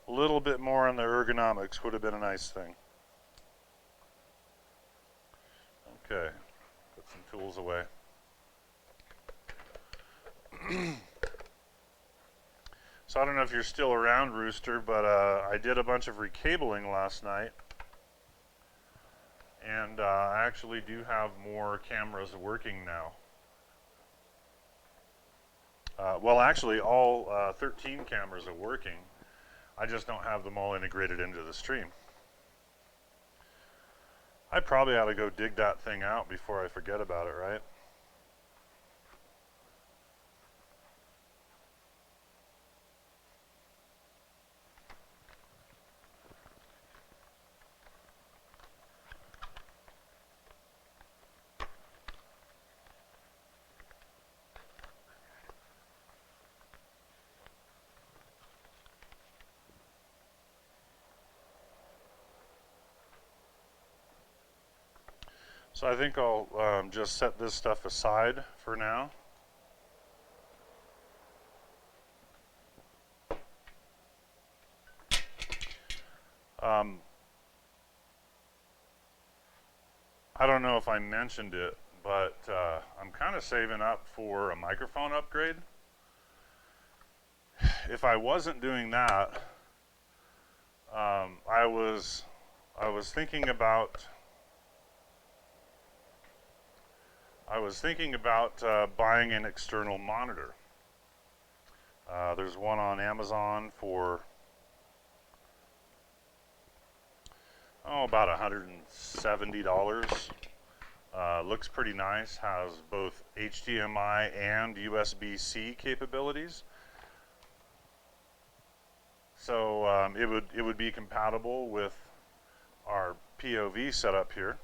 A little bit more on the ergonomics would have been a nice thing. Okay, put some tools away. So I don't know if you're still around, Rooster, but I did a bunch of recabling last night. And I actually do have more cameras working now. Well, actually, all 13 cameras are working. I just don't have them all integrated into the stream. I probably ought to go dig that thing out before I forget about it, right? So I think I'll just set this stuff aside for now. I don't know if I mentioned it, but I'm kind of saving up for a microphone upgrade. If I wasn't doing that, I was thinking about buying an external monitor. There's one on Amazon for about $170. Looks pretty nice. Has both HDMI and USB-C capabilities. So it would be compatible with our POV setup here,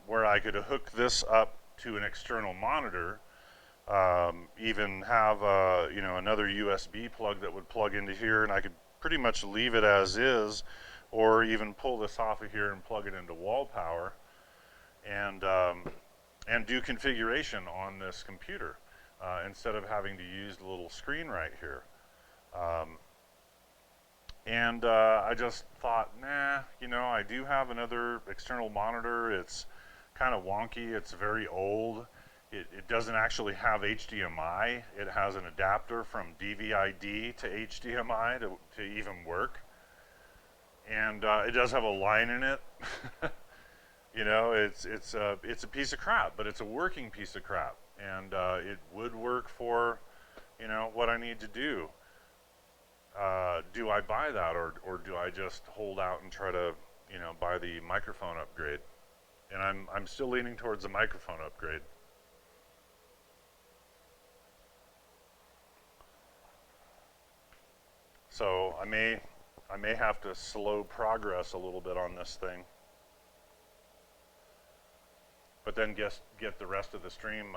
where I could hook this up to an external monitor, even have another USB plug that would plug into here, and I could pretty much leave it as is, or even pull this off of here and plug it into wall power, and do configuration on this computer instead of having to use the little screen right here. I just thought, nah, I do have another external monitor. It's kind of wonky. It's very old. It doesn't actually have HDMI. It has an adapter from DVI-D to HDMI to even work. and it does have a line in it. You know, it's a piece of crap, but it's a working piece of crap, and it would work for, you know, what I need to do. Do I buy that, or do I just hold out and try to, you know, buy the microphone upgrade? And I'm still leaning towards the microphone upgrade. So I may have to slow progress a little bit on this thing, but then get the rest of the stream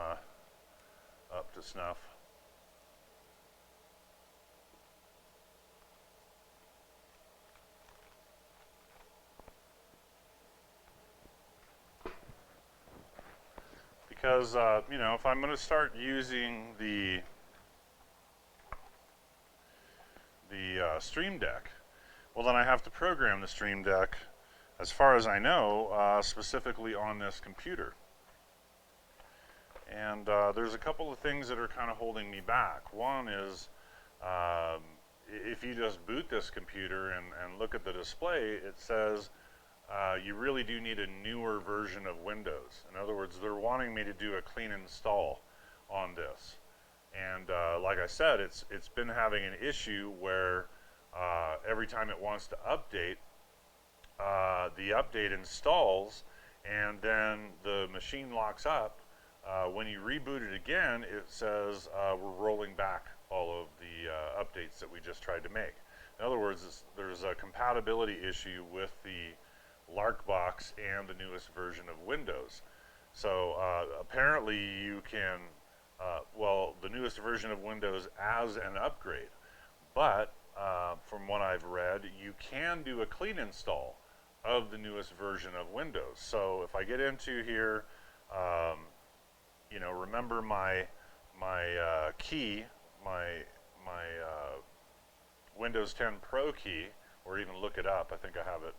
up to snuff. Because you know, if I'm going to start using the Stream Deck, well, then I have to program the Stream Deck, as far as I know, specifically on this computer. And there's a couple of things that are kind of holding me back. One is, if you just boot this computer and look at the display, it says you really do need a newer version of Windows. In other words, they're wanting me to do a clean install on this. And like I said, it's been having an issue where every time it wants to update, the update installs, and then the machine locks up. When you reboot it again, it says we're rolling back all of the updates that we just tried to make. In other words, there's a compatibility issue with the Larkbox and the newest version of Windows. So apparently you can, well, the newest version of Windows as an upgrade. But from what I've read, you can do a clean install of the newest version of Windows. So if I get into here, you know, remember my key, my Windows 10 Pro key, or even look it up. I think I have it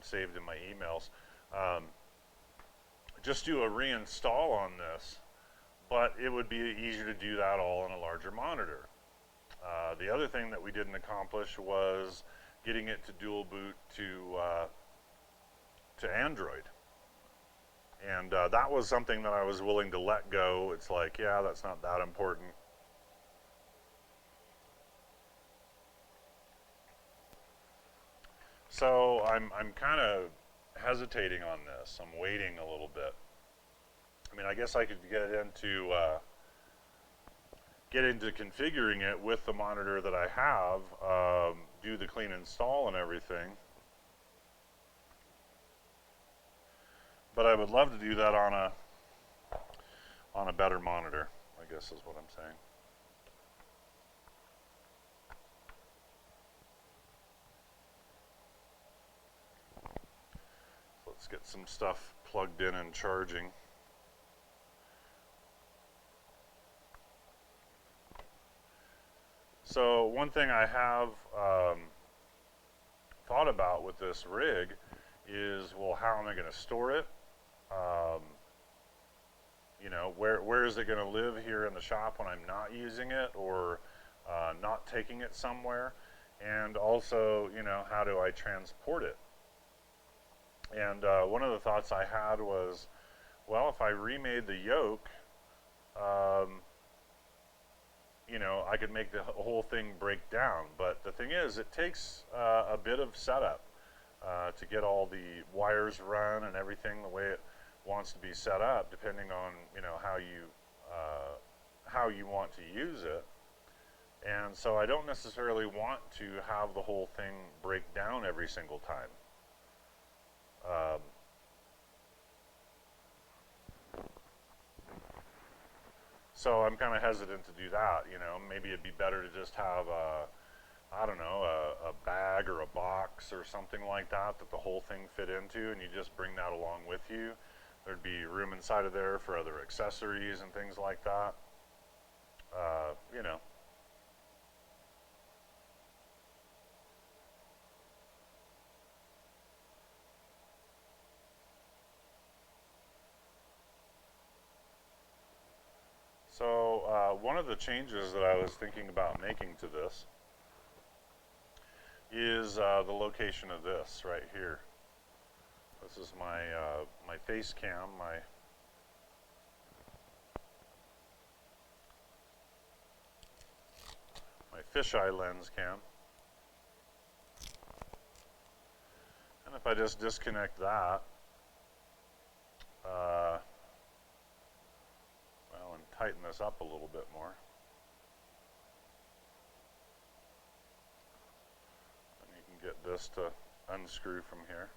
saved in my emails. Just do a reinstall on this, but it would be easier to do that all on a larger monitor. The other thing that we didn't accomplish was getting it to dual boot to Android. And that was something that I was willing to let go. It's like, yeah, that's not that important. So I'm kind of hesitating on this. I'm waiting a little bit. I mean, I guess I could get into configuring it with the monitor that I have, do the clean install and everything. But I would love to do that on a better monitor, I guess is what I'm saying. So let's get some stuff plugged in and charging. So one thing I have thought about with this rig is, well, how am I going to store it? You know, where is it going to live here in the shop when I'm not using it, or not taking it somewhere? And also, you know, how do I transport it? And one of the thoughts I had was, well, if I remade the yoke, you know, I could make the whole thing break down. But the thing is, it takes a bit of setup to get all the wires run and everything the way it wants to be set up, depending on, you know, how you want to use it. And so I don't necessarily want to have the whole thing break down every single time. So I'm kind of hesitant to do that. You know, maybe it'd be better to just have I don't know, a bag or a box or something like that that the whole thing fit into, and you just bring that along with you. There'd be room inside of there for other accessories and things like that. You know. So one of the changes that I was thinking about making to this is the location of this right here. This is my my face cam, my fisheye lens cam. And if I just disconnect that, well, and tighten this up a little bit more, then you can get this to unscrew from here.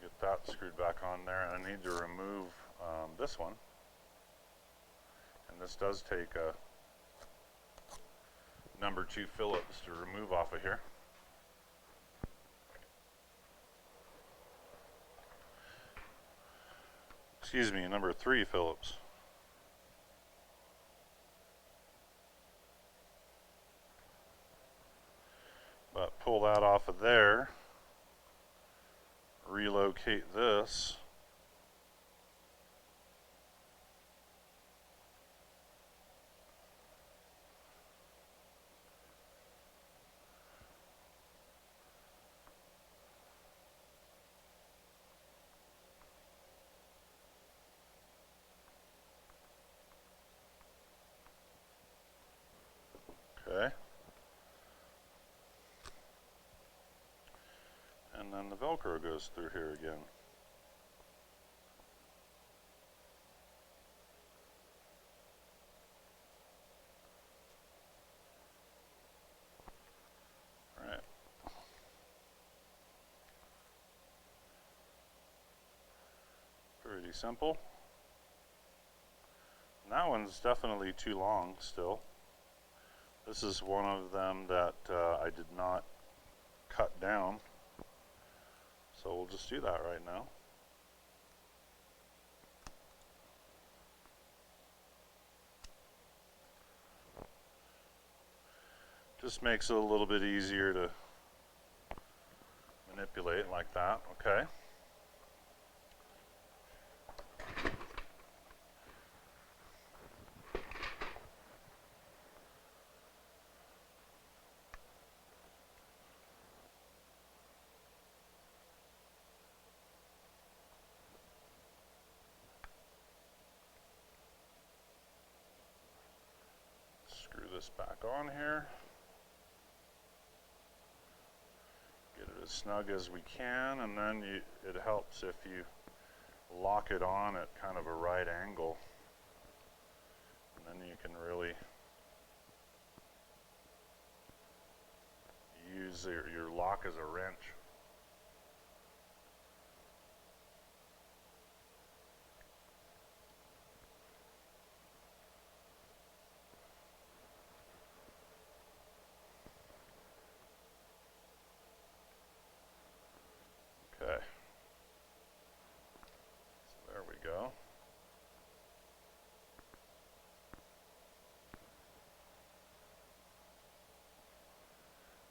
Get that screwed back on there, and I need to remove this one, and this does take a number 2 Phillips to remove off of here. Excuse me, number 3 Phillips. But pull that off of there, relocate this, okay, and then the Velcro goes through here again. Alright. Pretty simple. And that one's definitely too long still. This is one of them that I did not cut down. So we'll just do that right now. Just makes it a little bit easier to manipulate like that, okay? Screw this back on here. Get it as snug as we can, and then it helps if you lock it on at kind of a right angle, and then you can really use your lock as a wrench. Okay, so there we go.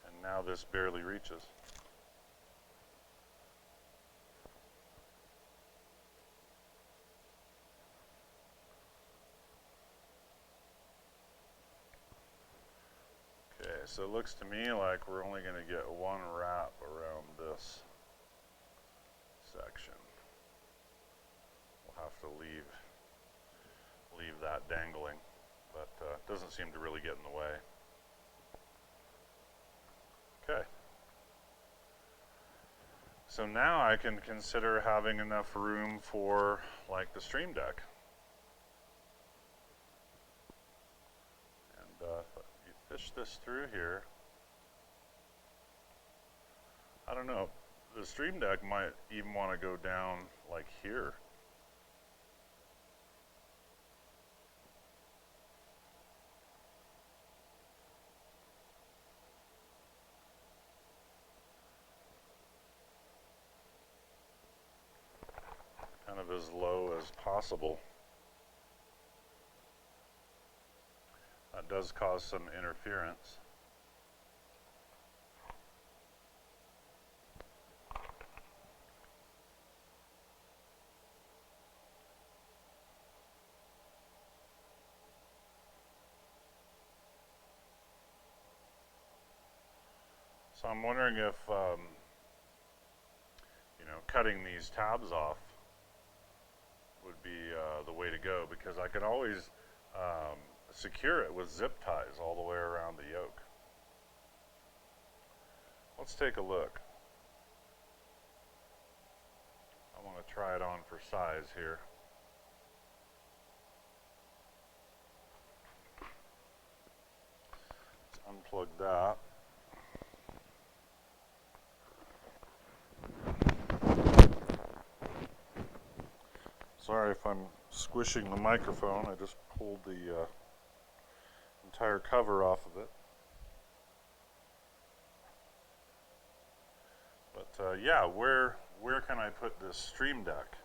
And now this barely reaches. Okay, so it looks to me like we're only going to get one wrap around this section. We'll have to leave that dangling, but it doesn't seem to really get in the way. Okay. So now I can consider having enough room for like the Stream Deck. And if you fish this through here, I don't know, the Stream Deck might even want to go down like here. Kind of as low as possible. does cause some interference. So I'm wondering if, cutting these tabs off would be the way to go, because I can always secure it with zip ties all the way around the yoke. Let's take a look. I want to try it on for size here. Let's unplug that. Sorry if I'm squishing the microphone. I just pulled the entire cover off of it. But yeah, where can I put this Stream Deck?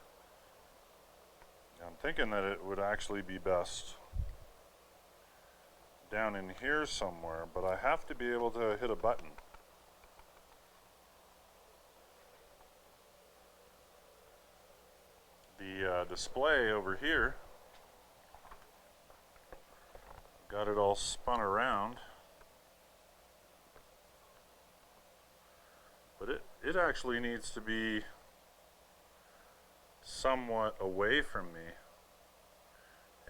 I'm thinking that it would actually be best down in here somewhere, but I have to be able to hit a button. The display over here, got it all spun around, but it actually needs to be somewhat away from me.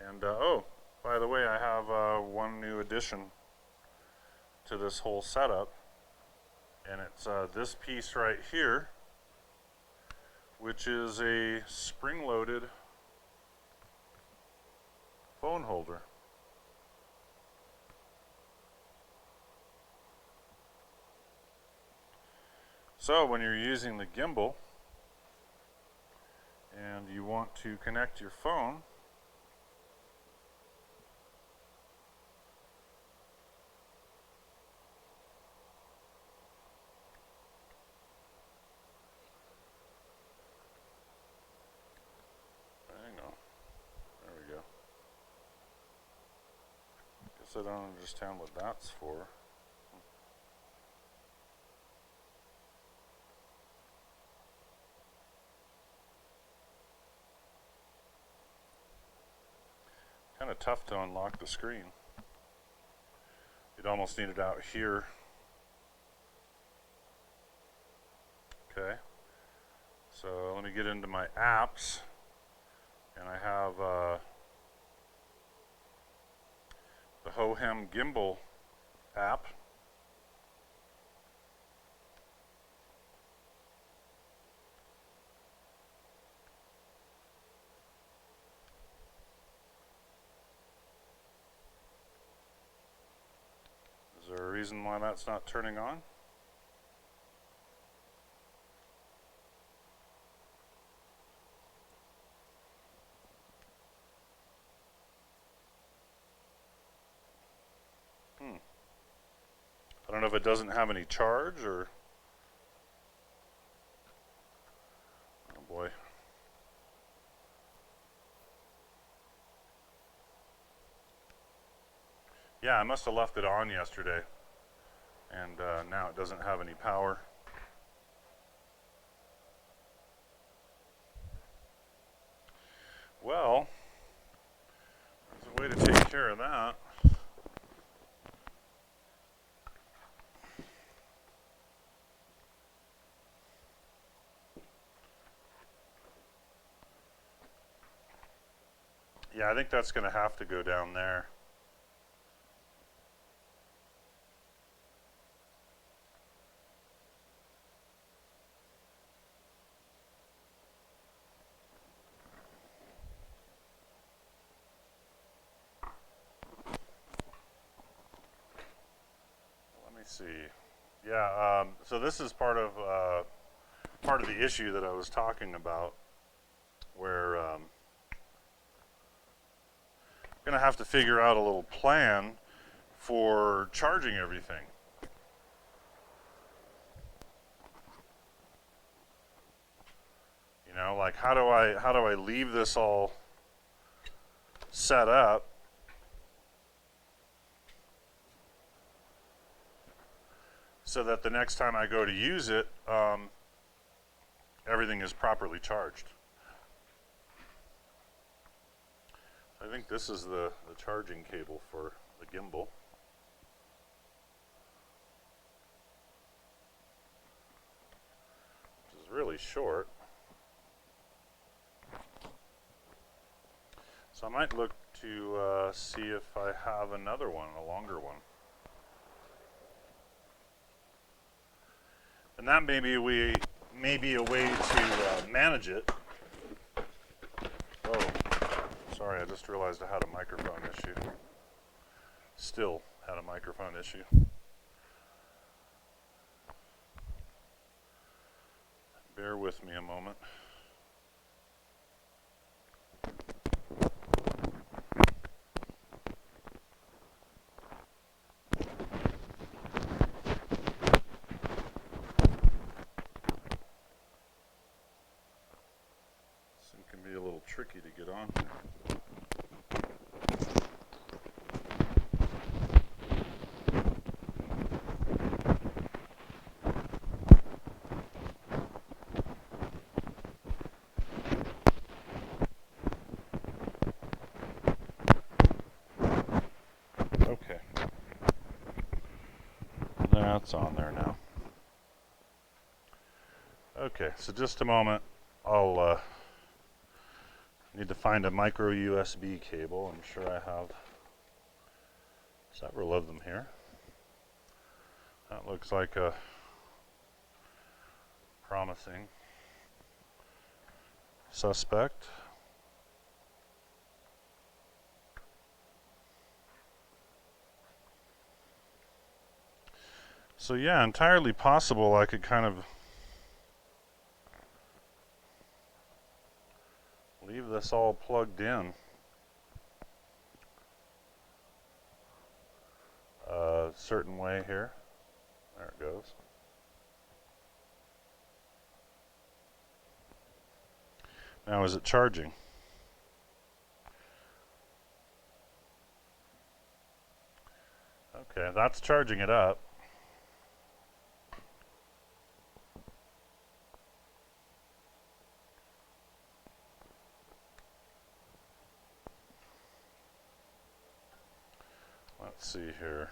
And oh, by the way, I have one new addition to this whole setup, and it's this piece right here, which is a spring-loaded phone holder. So when you're using the gimbal and you want to connect your phone, I don't understand what that's for. Kind of tough to unlock the screen. You'd almost need it out here. Okay. So let me get into my apps, and I have the Hohem Gimbal app. Is there a reason why that's not turning on? I don't know if it doesn't have any charge or... Oh boy. Yeah, I must have left it on yesterday, and now it doesn't have any power. Well, there's a way to take care of that. Yeah, I think that's going to have to go down there. Let me see. Yeah, so this is part of the issue that I was talking about, where I'm going to have to figure out a little plan for charging everything. You know, like how do I leave this all set up so that the next time I go to use it, everything is properly charged. I think this is the charging cable for the gimbal. Which is really short. So I might look to see if I have another one, a longer one. And that may be a way to manage it. Oh, sorry, I just realized I had a microphone issue. Still had a microphone issue. Bear with me a moment. Can be a little tricky to get on. Okay. That's on there now. Okay, so just a moment. I'll need to find a micro USB cable. I'm sure I have several of them here. That looks like a promising suspect. So yeah, entirely possible I could kind of leave this all plugged in a certain way here. There it goes. Now is it charging? Okay, that's charging it up. Let's see here.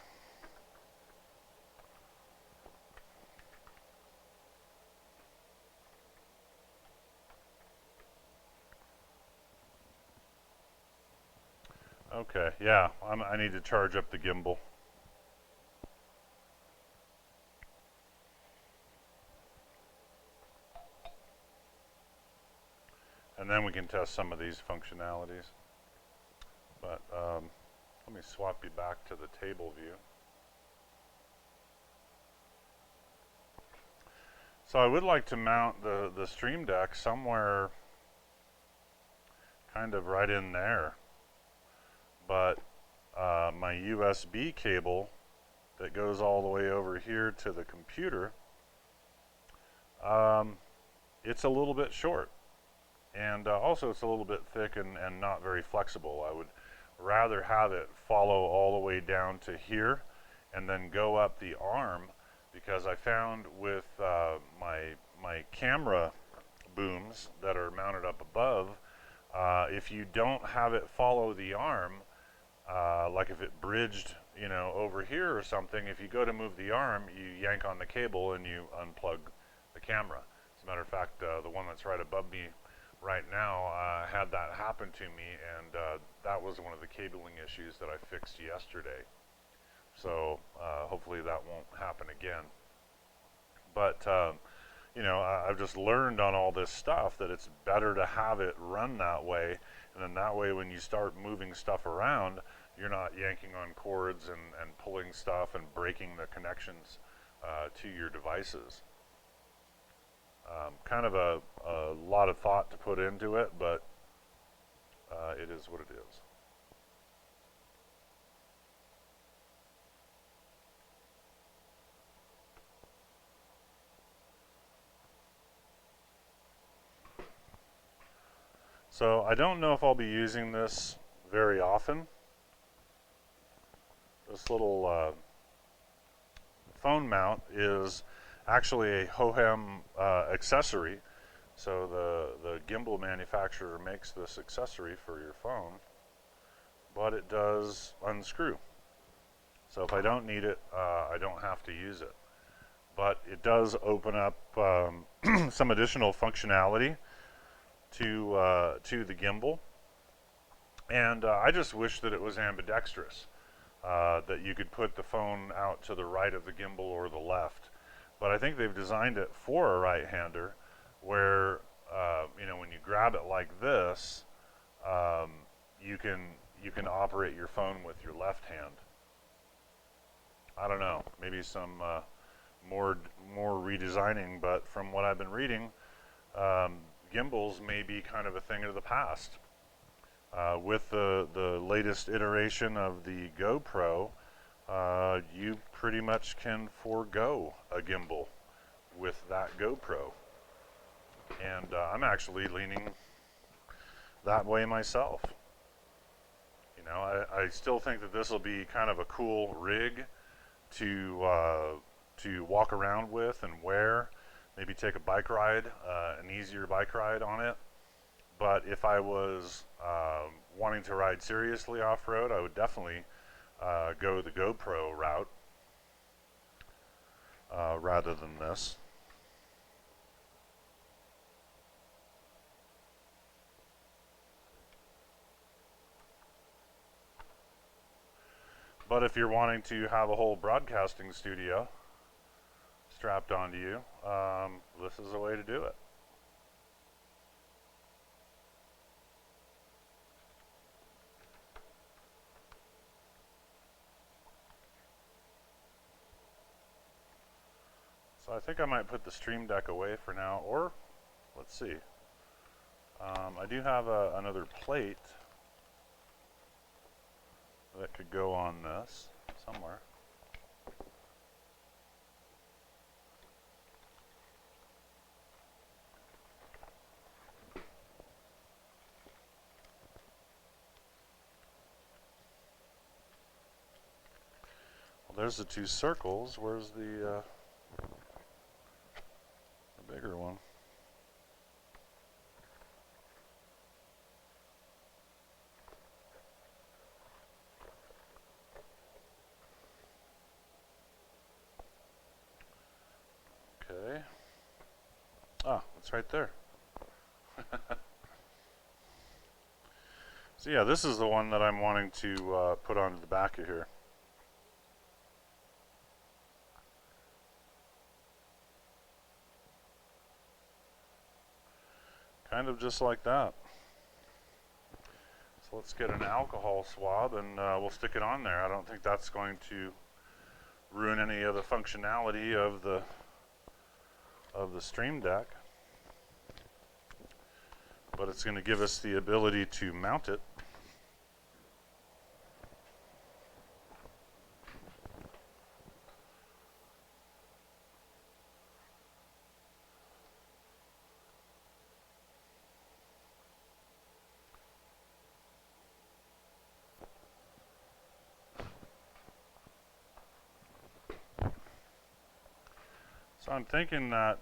Okay, yeah, I need to charge up the gimbal. And then we can test some of these functionalities. But let me swap you back to the table view. So I would like to mount the Stream Deck somewhere kind of right in there. But my USB cable that goes all the way over here to the computer, it's a little bit short. And also it's a little bit thick and not very flexible. I would rather have it follow all the way down to here and then go up the arm, because I found with my camera booms that are mounted up above, if you don't have it follow the arm, like if it bridged, you know, over here or something, if you go to move the arm, you yank on the cable and you unplug the camera. As a matter of fact, the one that's right above me right now had that happen to me, and that was one of the cabling issues that I fixed yesterday. So hopefully that won't happen again. But you know, I've just learned on all this stuff that it's better to have it run that way, and then that way when you start moving stuff around, you're not yanking on cords and pulling stuff and breaking the connections to your devices. Kind of a lot of thought to put into it, but it is what it is. So I don't know if I'll be using this very often. This little phone mount is actually a Hohem accessory. So the gimbal manufacturer makes this accessory for your phone, but it does unscrew. So if I don't need it, I don't have to use it. But it does open up some additional functionality to the gimbal. And I just wish that it was ambidextrous, that you could put the phone out to the right of the gimbal or the left. But I think they've designed it for a right-hander, where when you grab it like this, you can operate your phone with your left hand. I don't know, maybe some more redesigning, but from what I've been reading, gimbals may be kind of a thing of the past. With the latest iteration of the GoPro, you pretty much can forego a gimbal with that GoPro. And I'm actually leaning that way myself. I still think that this will be kind of a cool rig to walk around with and wear. Maybe take a bike ride, an easier bike ride on it. But if I was wanting to ride seriously off-road, I would definitely go the GoPro route rather than this. But if you're wanting to have a whole broadcasting studio strapped onto you, this is a way to do it. So I think I might put the Stream Deck away for now, or let's see. I do have another plate that could go on this somewhere. Well, there's the two circles. Where's the bigger one? Okay. Ah, it's right there. So yeah, this is the one that I'm wanting to put onto the back of here. Kind of just like that. So let's get an alcohol swab and we'll stick it on there. I don't think that's going to ruin any of the functionality of the Stream Deck, but it's going to give us the ability to mount it. So I'm thinking that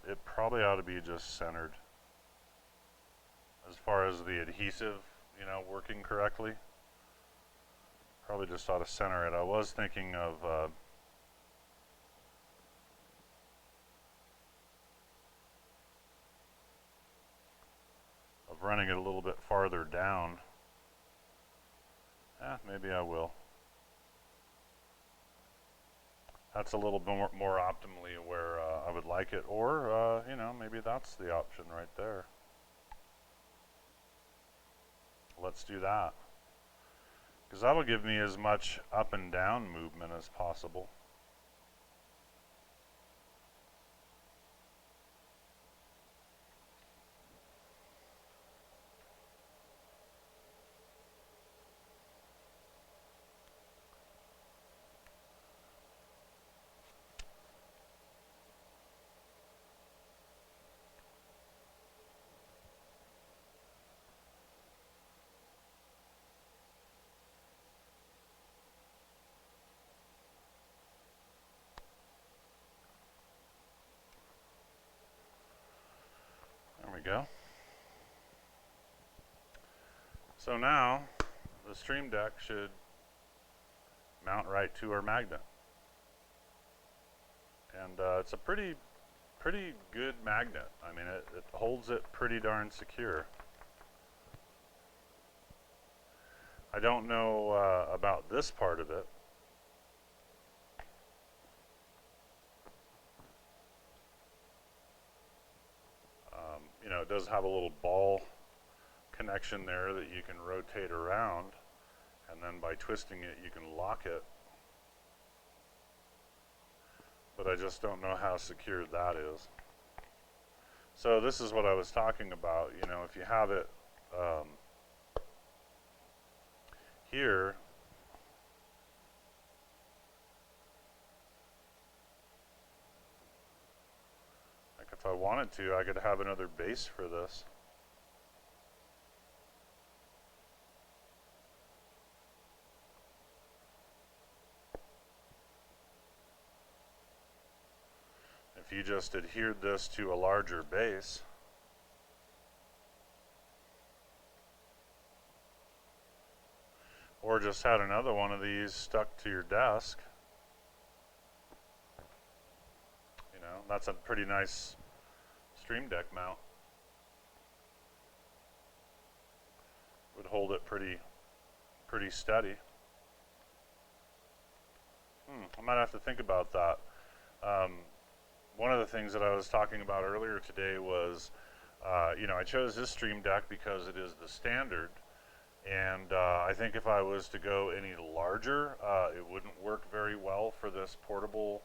it probably ought to be just centered as far as the adhesive, working correctly. Probably just ought to center it. I was thinking of running it a little bit farther down. Maybe I will. That's a little bit more optimally where I would like it, or maybe that's the option right there. Let's do that, because that'll give me as much up and down movement as possible. go. So now the Stream Deck should mount right to our magnet. And it's a pretty good magnet. I mean, it holds it pretty darn secure. I don't know about this part of it. You know, it does have a little ball connection there that you can rotate around, and then by twisting it you can lock it. But I just don't know how secure that is. So this is what I was talking about. You know, if you have it here, like if I wanted to, I could have another base for this. If you just adhered this to a larger base, or just had another one of these stuck to your desk, you know, that's a pretty nice Stream Deck mount. Would hold it pretty steady. I might have to think about that. One of the things that I was talking about earlier today was, you know, I chose this Stream Deck because it is the standard, and I think if I was to go any larger, it wouldn't work very well for this portable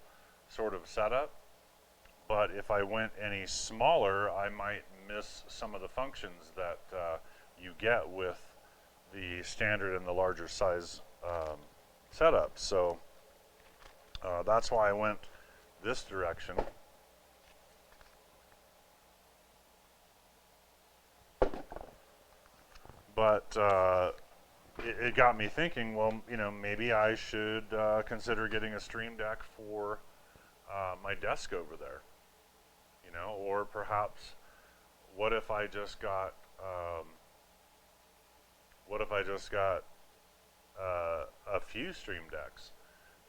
sort of setup. But if I went any smaller, I might miss some of the functions that you get with the standard and the larger size setup. So that's why I went this direction. But it got me thinking, well, you know, maybe I should consider getting a Stream Deck for my desk over there. You know, or perhaps what if I just got a few Stream Decks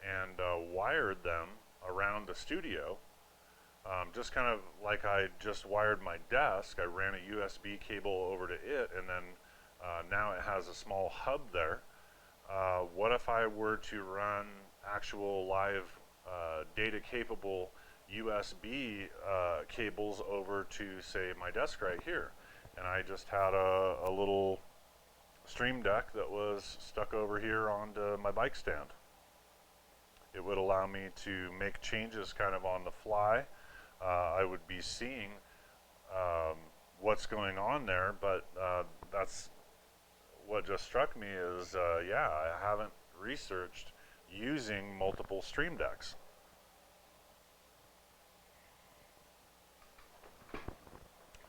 and wired them around the studio, just kind of like I just wired my desk. I ran a USB cable over to it, and then now it has a small hub there. What if I were to run actual live data capable USB cables over to, say, my desk right here, and I just had a little Stream Deck that was stuck over here onto my bike stand. It would allow me to make changes kind of on the fly. I would be seeing what's going on there, but that's what just struck me is, yeah, I haven't researched using multiple Stream Decks.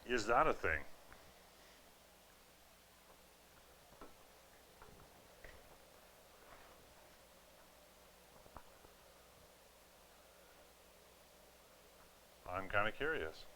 Is that a thing? I'm kind of curious.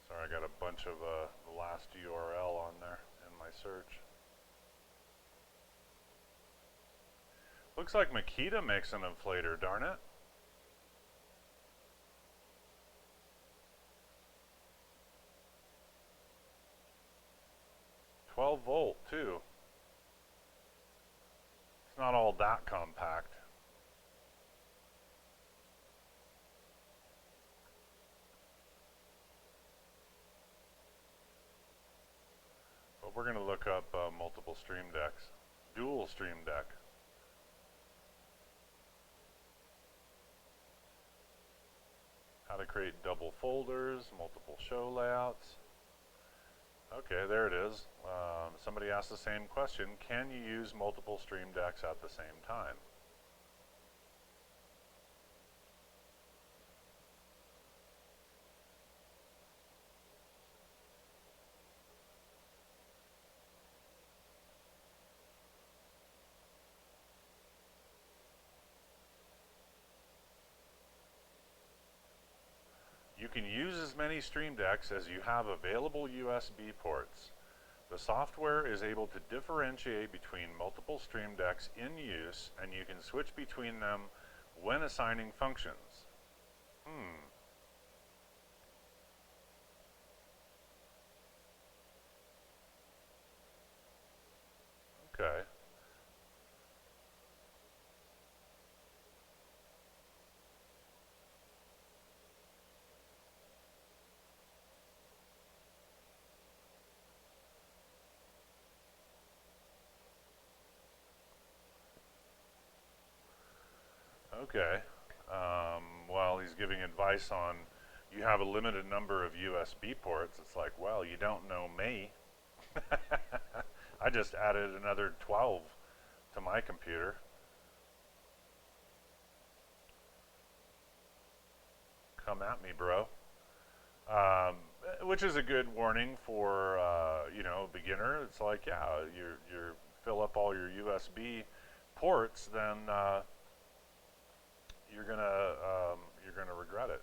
Sorry, I got a bunch of the last URL on there in my search. Looks like Makita makes an inflator, darn it. 12-volt too. It's not all that compact. But we're going to look up multiple Stream Decks. Dual Stream Deck. How to create double folders, multiple show layouts. Okay, there it is. Somebody asked the same question. Can you use multiple Stream Decks at the same time? You can use as many Stream Decks as you have available USB ports. The software is able to differentiate between multiple Stream Decks in use, and you can switch between them when assigning functions. Okay. Okay. Well, he's giving advice on you have a limited number of USB ports. It's like, well, you don't know me. I just added another 12 to my computer. Come at me, bro. Um, which is a good warning for beginner. It's like, yeah, you fill up all your USB ports, then you're gonna regret it.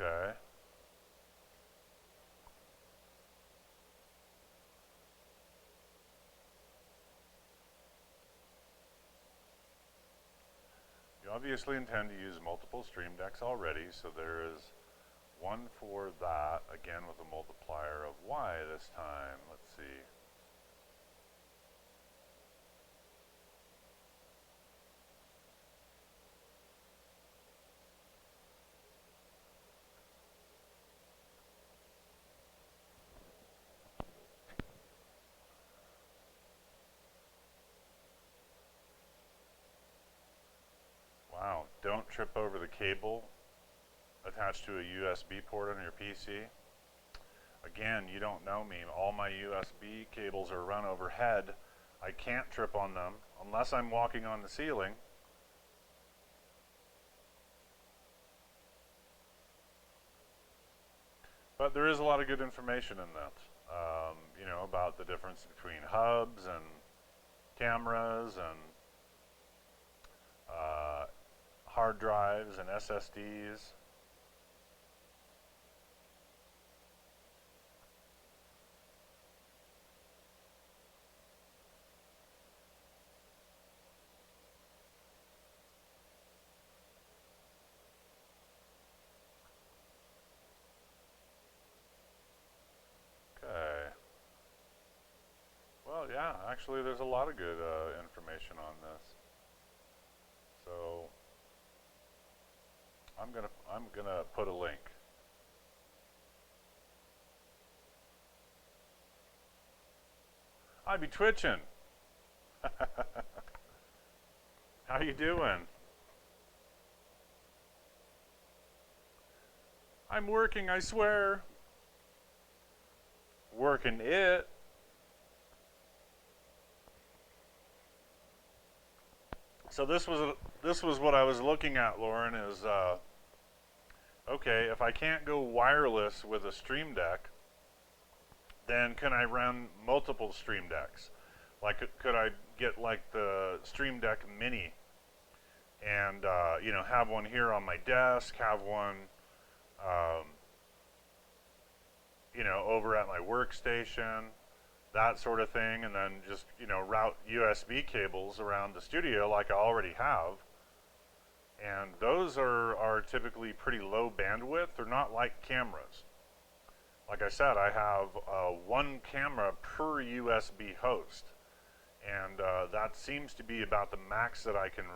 Okay. You obviously intend to use multiple Stream Decks already, so there is one for that, again with a multiplier of y this time. Let's see. Wow, don't trip over the cable attached to a USB port on your PC. Again, you don't know me. All my USB cables are run overhead. I can't trip on them unless I'm walking on the ceiling. But there is a lot of good information in that. About the difference between hubs and cameras and uh, hard drives and SSDs. Okay. Well, yeah, actually, there's a lot of good information on this. So I'm gonna put a link. I'd be twitching. How you doing? I'm working, I swear. Working it. So this was what I was looking at, Lauren. Is okay, if I can't go wireless with a Stream Deck, then can I run multiple Stream Decks? Like, could I get like the Stream Deck Mini and have one here on my desk, have one um, over at my workstation, that sort of thing, and then just route USB cables around the studio like I already have. And those are typically pretty low bandwidth. They're not like cameras. Like I said, I have one camera per USB host, and that seems to be about the max that I can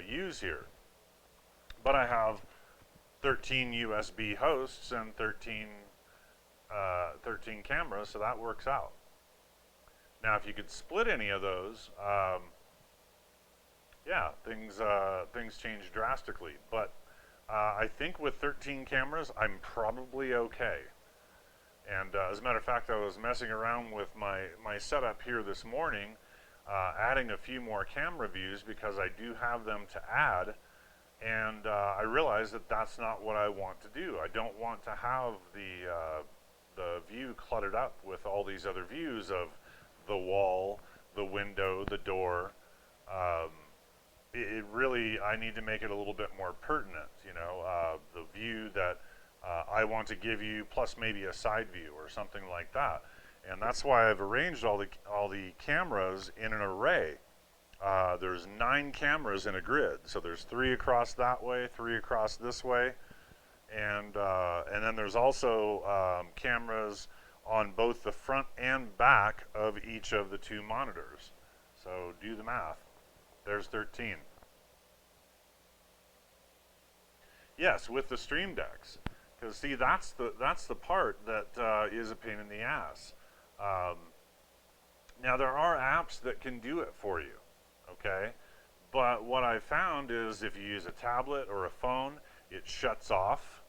use here. But I have 13 USB hosts and 13 13 cameras, so that works out. Now, if you could split any of those, yeah, things change drastically. But I think with 13 cameras, I'm probably okay. And as a matter of fact, I was messing around with my setup here this morning, adding a few more camera views because I do have them to add. And I realized that that's not what I want to do. I don't want to have the view cluttered up with all these other views of the wall, the window, the door. Um, it really, I need to make it a little bit more pertinent, you know, the view that I want to give you, plus maybe a side view or something like that. And that's why I've arranged all the cameras in an array. There's 9 cameras in a grid, so there's 3 across that way, 3 across this way, and then there's also cameras on both the front and back of each of the 2 monitors. So do the math. There's 13. Yes, with the stream decks, because see, that's the part that is a pain in the ass. Um, Now there are apps that can do it for you, okay? But what I found is if you use a tablet or a phone, it shuts off.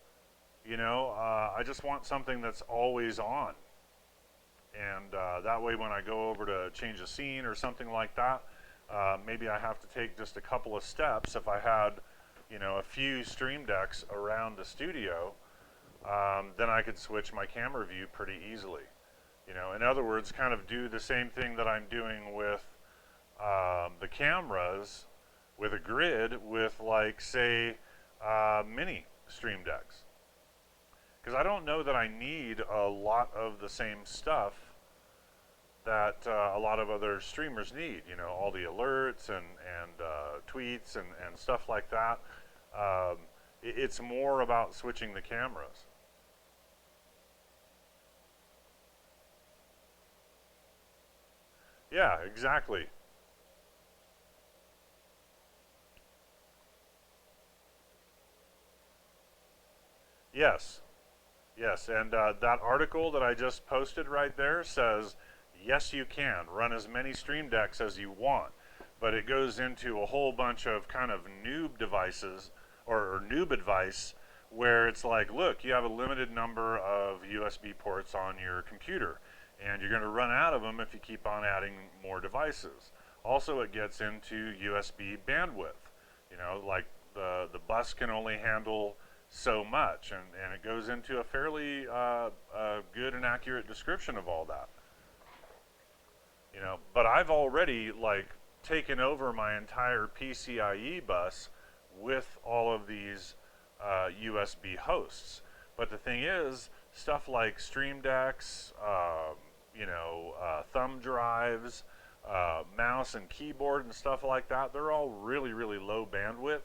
You know, I just want something that's always on. And that way when I go over to change a scene or something like that, maybe I have to take just a couple of steps. If I had, you know, a few stream decks around the studio, then I could switch my camera view pretty easily. You know, in other words, kind of do the same thing that I'm doing with the cameras, with a grid, with like, say, mini stream decks. Because I don't know that I need a lot of the same stuff that a lot of other streamers need. You know, all the alerts and tweets and stuff like that. It's more about switching the cameras. Yeah, exactly. Yes, yes, and that article that I just posted right there says, yes, you can run as many stream decks as you want, but it goes into a whole bunch of kind of noob devices or noob advice where it's like, look, you have a limited number of USB ports on your computer, and you're going to run out of them if you keep on adding more devices. Also, it gets into USB bandwidth. You know, like the bus can only handle so much, and it goes into a fairly good and accurate description of all that. You know, but I've already like taken over my entire PCIe bus with all of these USB hosts. But the thing is, stuff like Stream Decks, you know, thumb drives, mouse and keyboard and stuff like that, they're all really, really low bandwidth.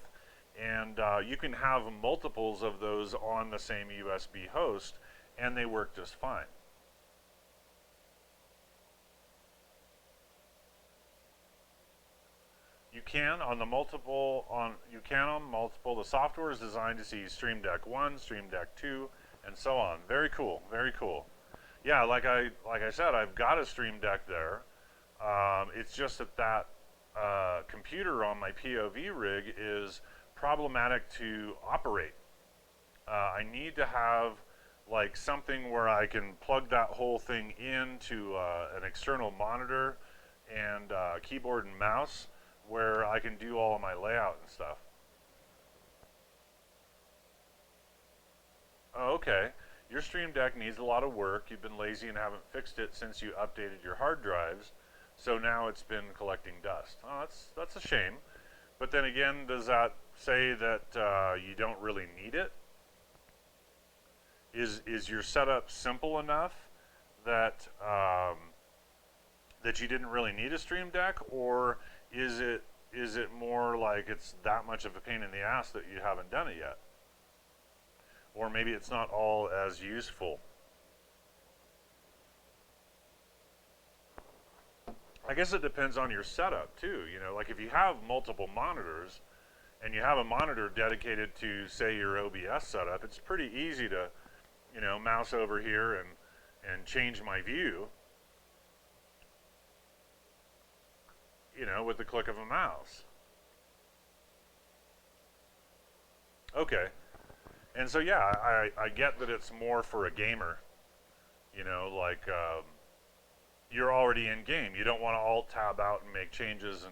And you can have multiples of those on the same USB host, and they work just fine. You can on the multiple on you can on multiple. The software is designed to see Stream Deck 1, Stream Deck 2, and so on. Very cool, very cool. Yeah, like I said, I've got a Stream Deck there. It's just that computer on my POV rig is problematic to operate. I need to have like something where I can plug that whole thing into an external monitor and keyboard and mouse where I can do all of my layout and stuff. Oh, okay. Your Stream Deck needs a lot of work. You've been lazy and haven't fixed it since you updated your hard drives. So now it's been collecting dust. Oh, that's a shame. But then again, does that say that you don't really need it? Is your setup simple enough that that you didn't really need a Stream Deck, or is it more like it's that much of a pain in the ass that you haven't done it yet? Or maybe it's not all as useful. I guess it depends on your setup too. You know, like if you have multiple monitors and you have a monitor dedicated to, say, your OBS setup, it's pretty easy to, you know, mouse over here and and change my view, with the click of a mouse. Okay. And so, yeah, I get that it's more for a gamer, like you're already in game. You don't want to alt tab out and make changes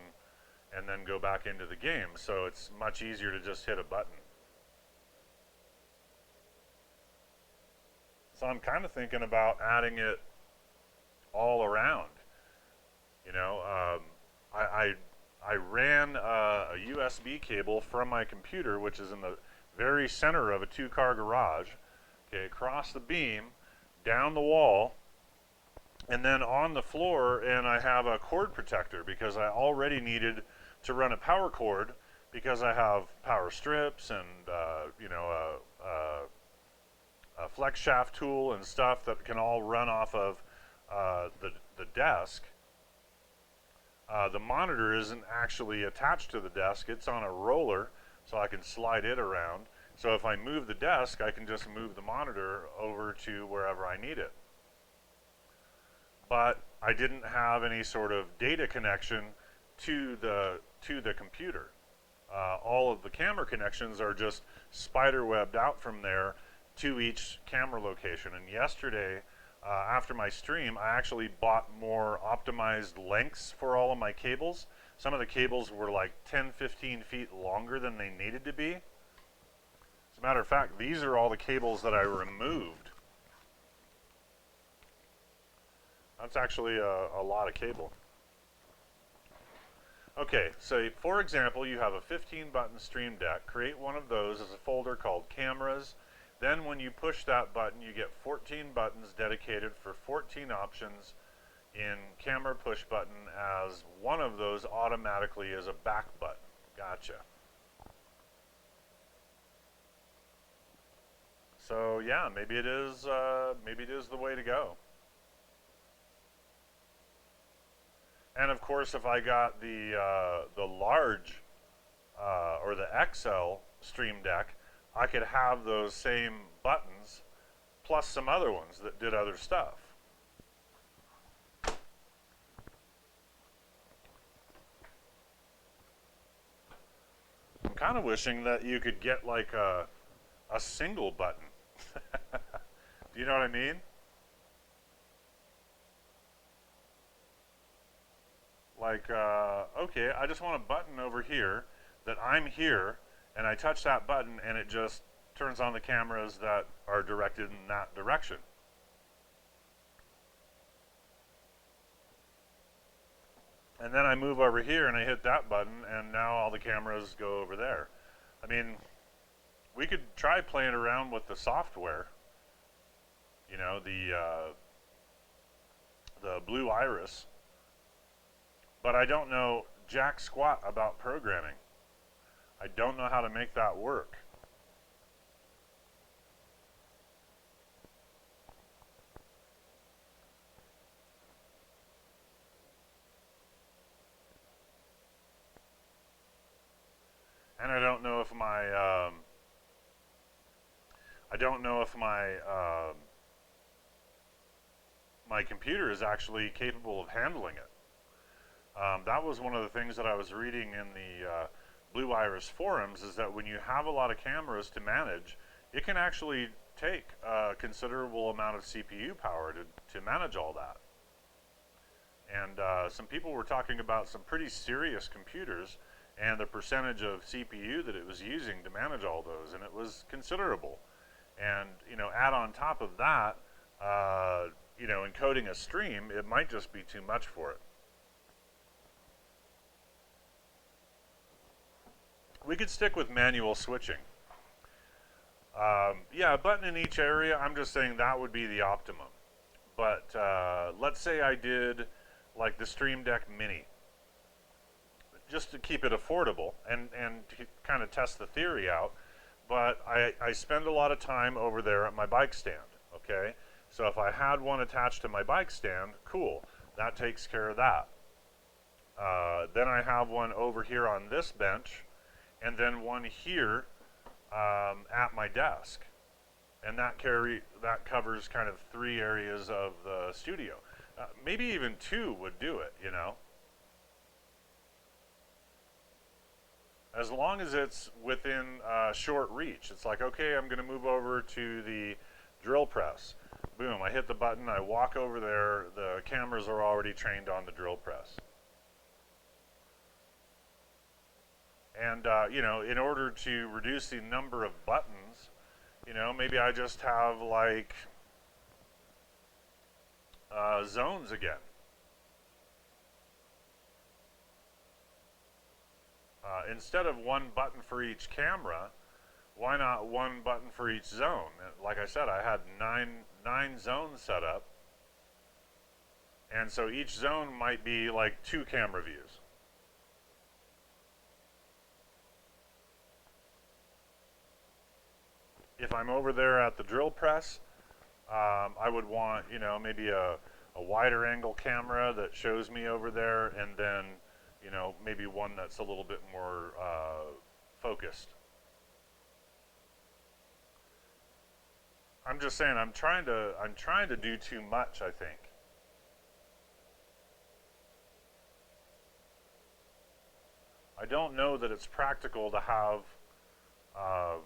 and then go back into the game. So it's much easier to just hit a button. So I'm kind of thinking about adding it all around. You know, I ran a USB cable from my computer, which is in the very center of a two-car garage, okay, across the beam, down the wall, and then on the floor, and I have a cord protector because I already needed to run a power cord because I have power strips and a flex shaft tool and stuff that can all run off of the desk. The monitor isn't actually attached to the desk. It's on a roller, so I can slide it around. So if I move the desk, I can just move the monitor over to wherever I need it. But I didn't have any sort of data connection to the computer. All of the camera connections are just spider webbed out from there to each camera location. And yesterday, after my stream, I actually bought more optimized lengths for all of my cables. Some of the cables were like 10, 15 feet longer than they needed to be. As a matter of fact, these are all the cables that I removed. That's actually a lot of cable. Okay, so for example, you have a 15-button Stream Deck. Create one of those as a folder called Cameras. Then when you push that button, you get 14 buttons dedicated for 14 options in Camera Push Button, as one of those automatically is a back button. Gotcha. So yeah, maybe it is the way to go. And of course, if I got the large or the XL Stream Deck, I could have those same buttons plus some other ones that did other stuff. I'm kind of wishing that you could get like a single button. Do you know what I mean? Like, okay, I just want a button over here that I'm here, and I touch that button and it just turns on the cameras that are directed in that direction. And then I move over here and I hit that button and now all the cameras go over there. I mean, we could try playing around with the software. You know, the Blue Iris. But I don't know jack squat about programming. I don't know how to make that work. And I don't know if my computer is actually capable of handling it. That was one of the things that I was reading in the Blue Iris forums, is that when you have a lot of cameras to manage, it can actually take a considerable amount of CPU power to manage all that. And some people were talking about some pretty serious computers and the percentage of CPU that it was using to manage all those, and it was considerable. And, add on top of that, encoding a stream, it might just be too much for it. We could stick with manual switching. Yeah, a button in each area, I'm just saying that would be the optimum. But let's say I did like the Stream Deck Mini, just to keep it affordable and to kind of test the theory out. But I spend a lot of time over there at my bike stand, okay? So if I had one attached to my bike stand, cool, that takes care of that. Then I have one over here on this bench, and then one here at my desk. and that covers kind of 3 areas of the studio. Maybe even 2 would do it, you know. As long as it's within short reach. It's like, okay, I'm going to move over to the drill press. Boom, I hit the button, I walk over there, the cameras are already trained on the drill press. And, you know, in order to reduce the number of buttons, you know, maybe I just have like zones again. Instead of 1 button for each camera, why not 1 button for each zone? Like I said, I had nine zones set up, and so each zone might be like 2 camera views. If I'm over there at the drill press, I would want, you know, maybe a wider angle camera that shows me over there, and then, you know, maybe one that's a little bit more focused. I'm just saying, I'm trying to do too much, I think. I don't know that it's practical to have um,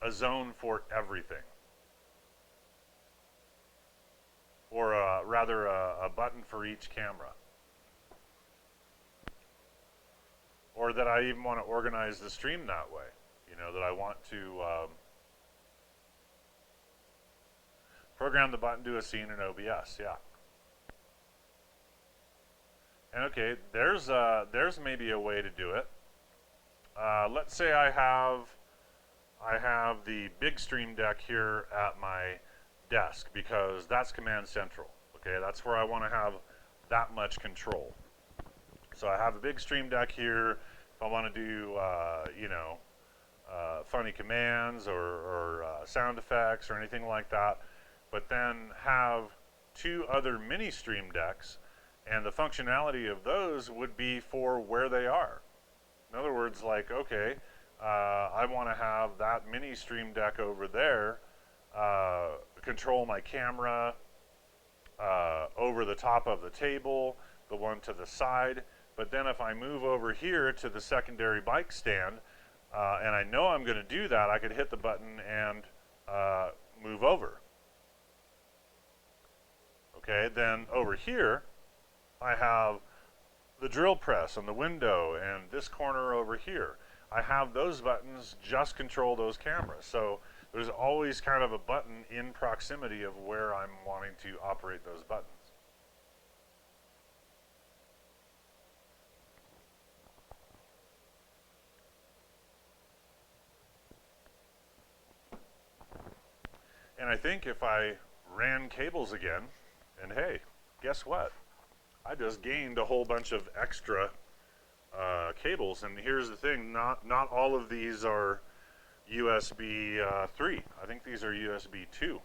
a zone for everything, or rather a button for each camera, or that I even want to organize the stream that way. You know, that I want to program the button to a scene in OBS. Yeah. And okay, there's maybe a way to do it. Let's say I have the big stream deck here at my desk because that's command central. Okay, that's where I want to have that much control. So I have a big stream deck here. If I want to do, you know, funny commands or sound effects or anything like that, but then have 2 other mini stream decks, and the functionality of those would be for where they are. In other words, like, okay, I want to have that mini stream deck over there control my camera over the top of the table, the one to the side, but then if I move over here to the secondary bike stand, and I know I'm going to do that, I could hit the button and move over. Okay, then over here, I have the drill press and the window and this corner over here. I have those buttons just control those cameras. So there's always kind of a button in proximity of where I'm wanting to operate those buttons. And I think if I ran cables again, and hey, guess what? I just gained a whole bunch of extra cables. And here's the thing, not all of these are USB 3. I think these are USB 2.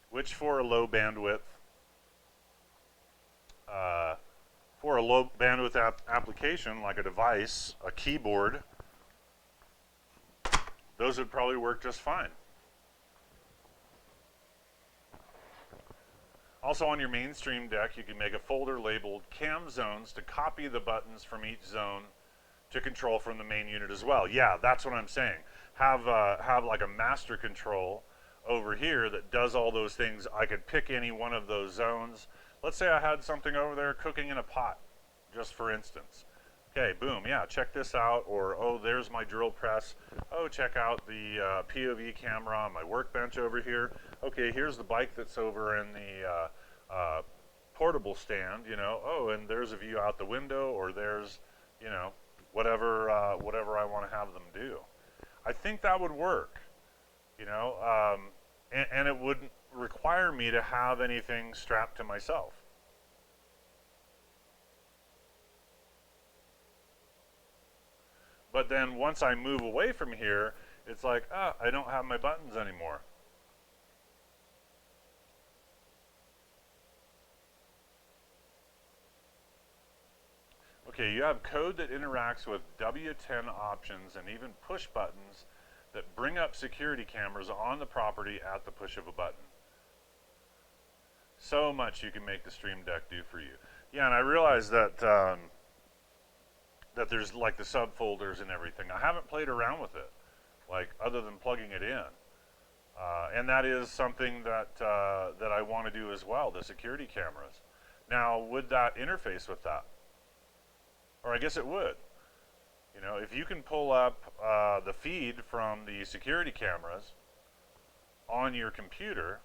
Which for a low bandwidth application like a device, a keyboard, those would probably work just fine. Also on your mainstream deck, you can make a folder labeled cam zones to copy the buttons from each zone to control from the main unit as well. Yeah, that's what I'm saying. Have like a master control over here that does all those things. I could pick any one of those zones. Let's say I had something over there cooking in a pot, just for instance. Okay, boom, yeah, check this out. Or, oh, there's my drill press. Oh, check out the POV camera on my workbench over here. Okay, here's the bike that's over in the portable stand, you know. Oh, and there's a view out the window, or there's, you know, whatever I want to have them do. I think that would work, you know, and it wouldn't require me to have anything strapped to myself. But then once I move away from here, it's like, I don't have my buttons anymore. Okay, you have code that interacts with W10 options and even push buttons that bring up security cameras on the property at the push of a button. So much you can make the Stream Deck do for you. Yeah, and I realize that that there's like the subfolders and everything. I haven't played around with it, like other than plugging it in. And that is something that that I want to do as well, the security cameras. Now, would that interface with that? Or I guess it would. You know, if you can pull up the feed from the security cameras on your computer,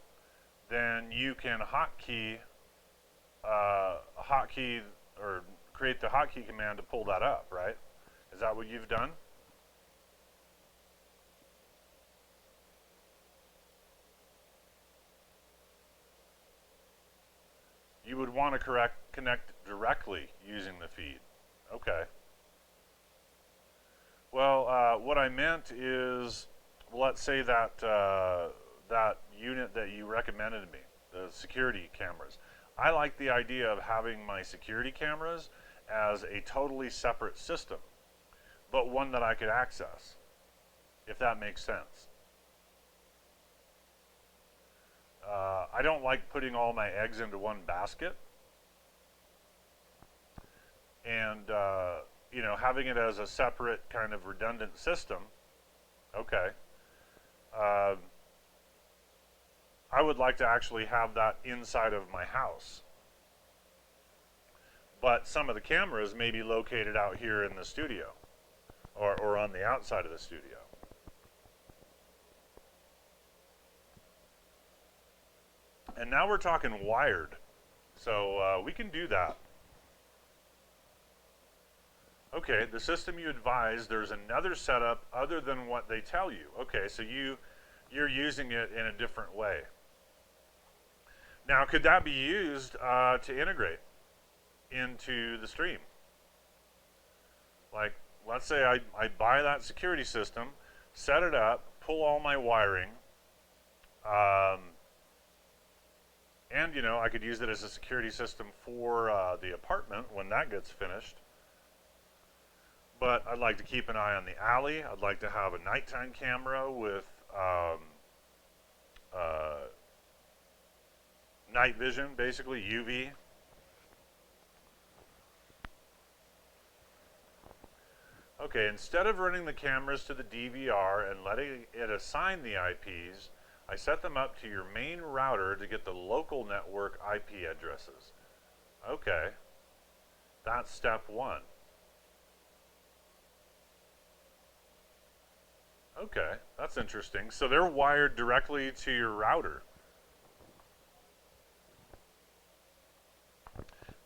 then you can hotkey or create the hotkey command to pull that up, right? Is that what you've done? You would want to connect directly using the feed. Okay. Well, what I meant is, let's say that that unit that you recommended me, the security cameras. I like the idea of having my security cameras as a totally separate system, but one that I could access, if that makes sense. I don't like putting all my eggs into one basket, and you know, having it as a separate kind of redundant system. Okay. Uh, I would like to actually have that inside of my house. But some of the cameras may be located out here in the studio or on the outside of the studio. And now we're talking wired. So we can do that. Okay, the system you advise, there's another setup other than what they tell you. Okay, so you're using it in a different way. Now, could that be used to integrate into the stream? Like, let's say I buy that security system, set it up, pull all my wiring, and you know, I could use it as a security system for the apartment when that gets finished. But I'd like to keep an eye on the alley. I'd like to have a nighttime camera with night vision, basically UV. Okay, instead of running the cameras to the DVR and letting it assign the IPs, I set them up to your main router to get the local network IP addresses. Okay, that's step one. Okay, that's interesting. So they're wired directly to your router.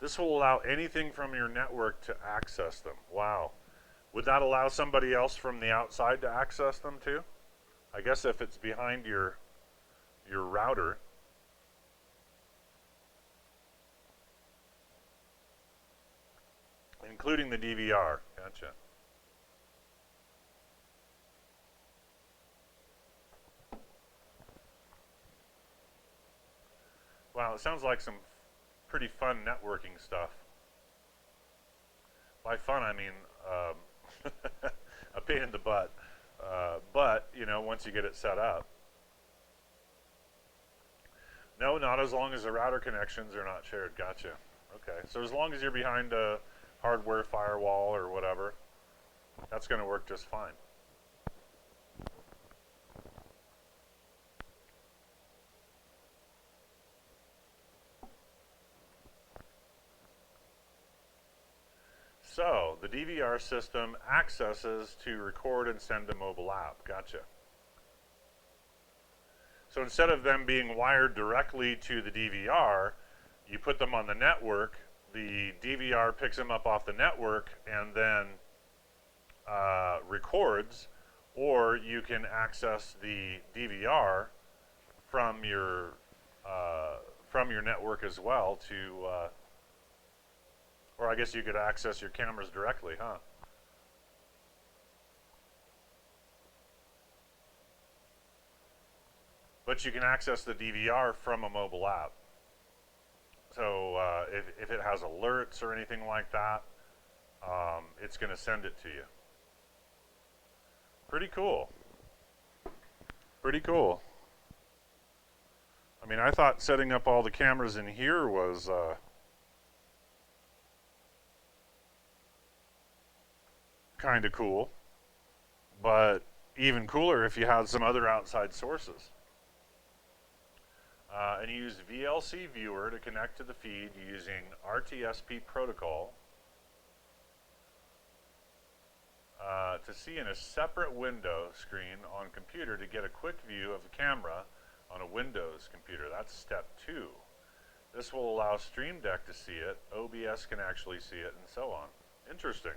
This will allow anything from your network to access them. Wow. Would that allow somebody else from the outside to access them too? I guess if it's behind your router. Including the DVR. Gotcha. Wow, it sounds like some pretty fun networking stuff. By fun, I mean a pain in the butt. But, you know, once you get it set up. No, not as long as the router connections are not shared. Gotcha. Okay, so as long as you're behind a hardware firewall or whatever, that's going to work just fine. So, the DVR system accesses to record and send a mobile app. Gotcha. So instead of them being wired directly to the DVR, you put them on the network, the DVR picks them up off the network and then records, or you can access the DVR from your network as well to or I guess you could access your cameras directly, huh? But you can access the DVR from a mobile app. So if it has alerts or anything like that, it's going to send it to you. Pretty cool. Pretty cool. I mean, I thought setting up all the cameras in here was kind of cool, but even cooler if you had some other outside sources. And use VLC viewer to connect to the feed using RTSP protocol to see in a separate window screen on computer to get a quick view of the camera on a Windows computer. That's step 2. This will allow Stream Deck to see it, OBS can actually see it, and so on. Interesting.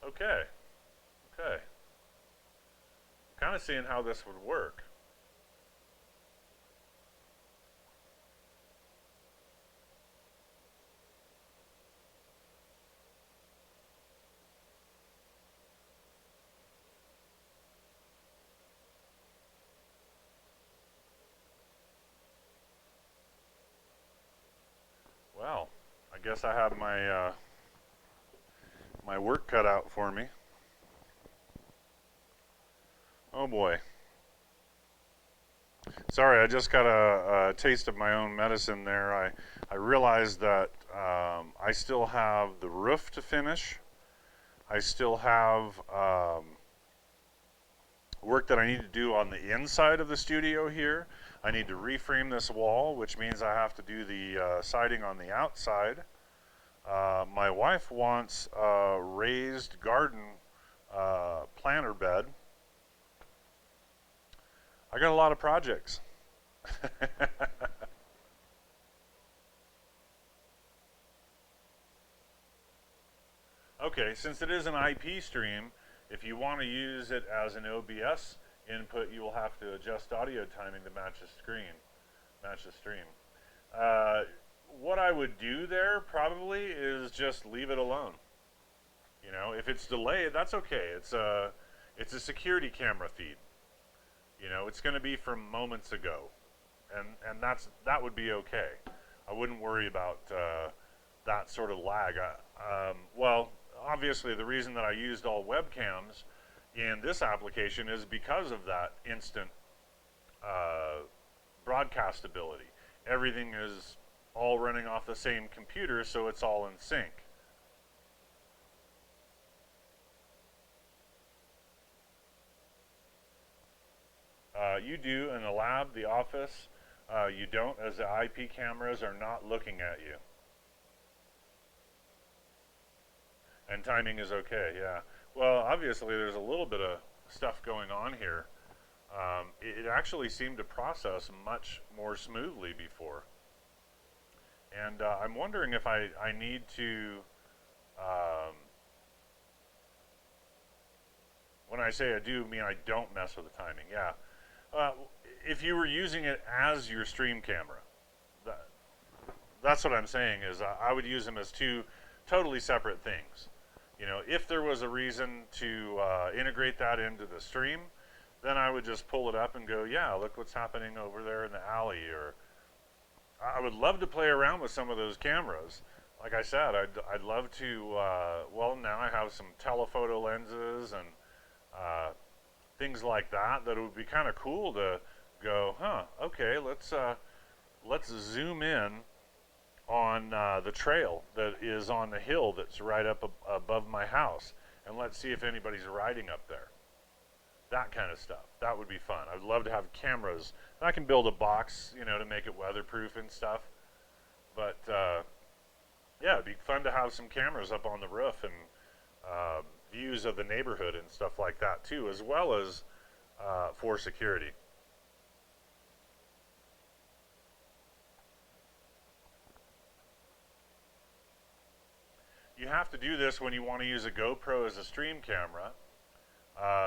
Okay. Okay. Kind of seeing how this would work. Well, I guess I have my my work cut out for me. Oh boy. Sorry, I just got a taste of my own medicine there. I realized that I still have the roof to finish. I still have work that I need to do on the inside of the studio here. I need to reframe this wall, which means I have to do the siding on the outside. My wife wants a raised garden planter bed. I got a lot of projects. Okay, since it is an IP stream, if you want to use it as an OBS input, you will have to adjust audio timing to match the stream. What I would do there probably is just leave it alone. You know, if it's delayed, that's okay. It's a security camera feed. You know, it's going to be from moments ago, and that would be okay. I wouldn't worry about that sort of lag. Well, obviously, the reason that I used all webcams in this application is because of that instant broadcast ability. Everything is all running off the same computer, so it's all in sync. You do in the lab, the office. You don't, as the IP cameras are not looking at you. And timing is okay, yeah. Well, obviously there's a little bit of stuff going on here. It actually seemed to process much more smoothly before. And I'm wondering if I need to, when I say I do, mean I don't mess with the timing, yeah. If you were using it as your stream camera, that's what I'm saying is I would use them as two totally separate things. You know, if there was a reason to integrate that into the stream, then I would just pull it up and go, yeah, look what's happening over there in the alley. Or I would love to play around with some of those cameras. Like I said, I'd love to, well, now I have some telephoto lenses and things like that it would be kind of cool to go, huh, okay, let's zoom in on the trail that is on the hill that's right up above my house, and let's see if anybody's riding up there. That kind of stuff. That would be fun. I'd love to have cameras. I can build a box, you know, to make it weatherproof and stuff. But yeah, it'd be fun to have some cameras up on the roof and views of the neighborhood and stuff like that too, as well as for security. You have to do this when you want to use a GoPro as a stream camera.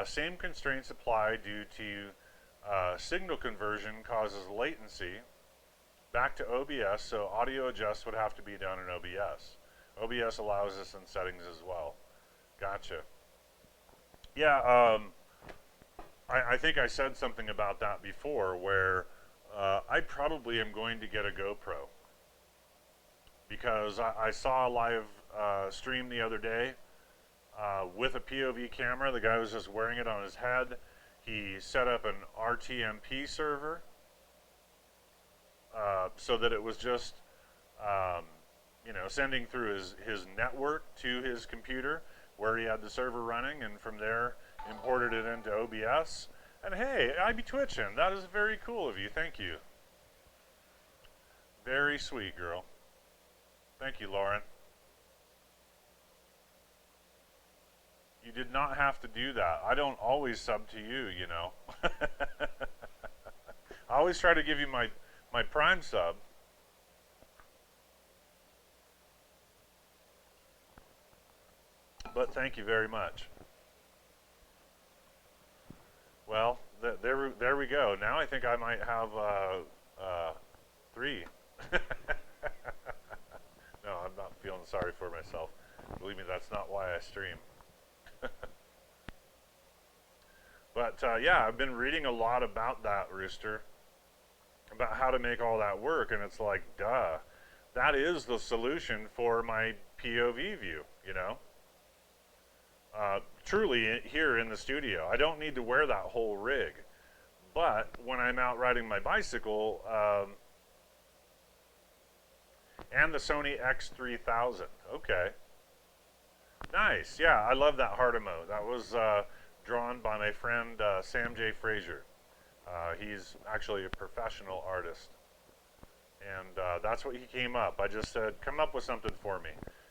Same constraints apply due to signal conversion causes latency back to OBS, so audio adjust would have to be done in OBS. OBS allows this in settings as well. Gotcha. Yeah, I think I said something about that before, where I probably am going to get a GoPro because I saw a live stream the other day with a POV camera. The guy was just wearing it on his head. He set up an RTMP server so that it was just, um, sending through his network to his computer where he had the server running, and from there imported it into OBS. And hey, I be twitching. That is very cool of you. Thank you. Very sweet, girl. Thank you, Lauren. You did not have to do that. I don't always sub to you, you know. I always try to give you my Prime sub. But thank you very much. Well, there we go. Now I think I might have 3. No, I'm not feeling sorry for myself. Believe me, that's not why I stream. But yeah, I've been reading a lot about that, Rooster, about how to make all that work, and it's like, duh, that is the solution for my POV view, you know? Truly, here in the studio, I don't need to wear that whole rig, but when I'm out riding my bicycle, and the Sony X3000, okay. Nice, yeah, I love that heart emote. That was drawn by my friend Sam J. Frazier. He's actually a professional artist. And that's what he came up. I just said, come up with something for me.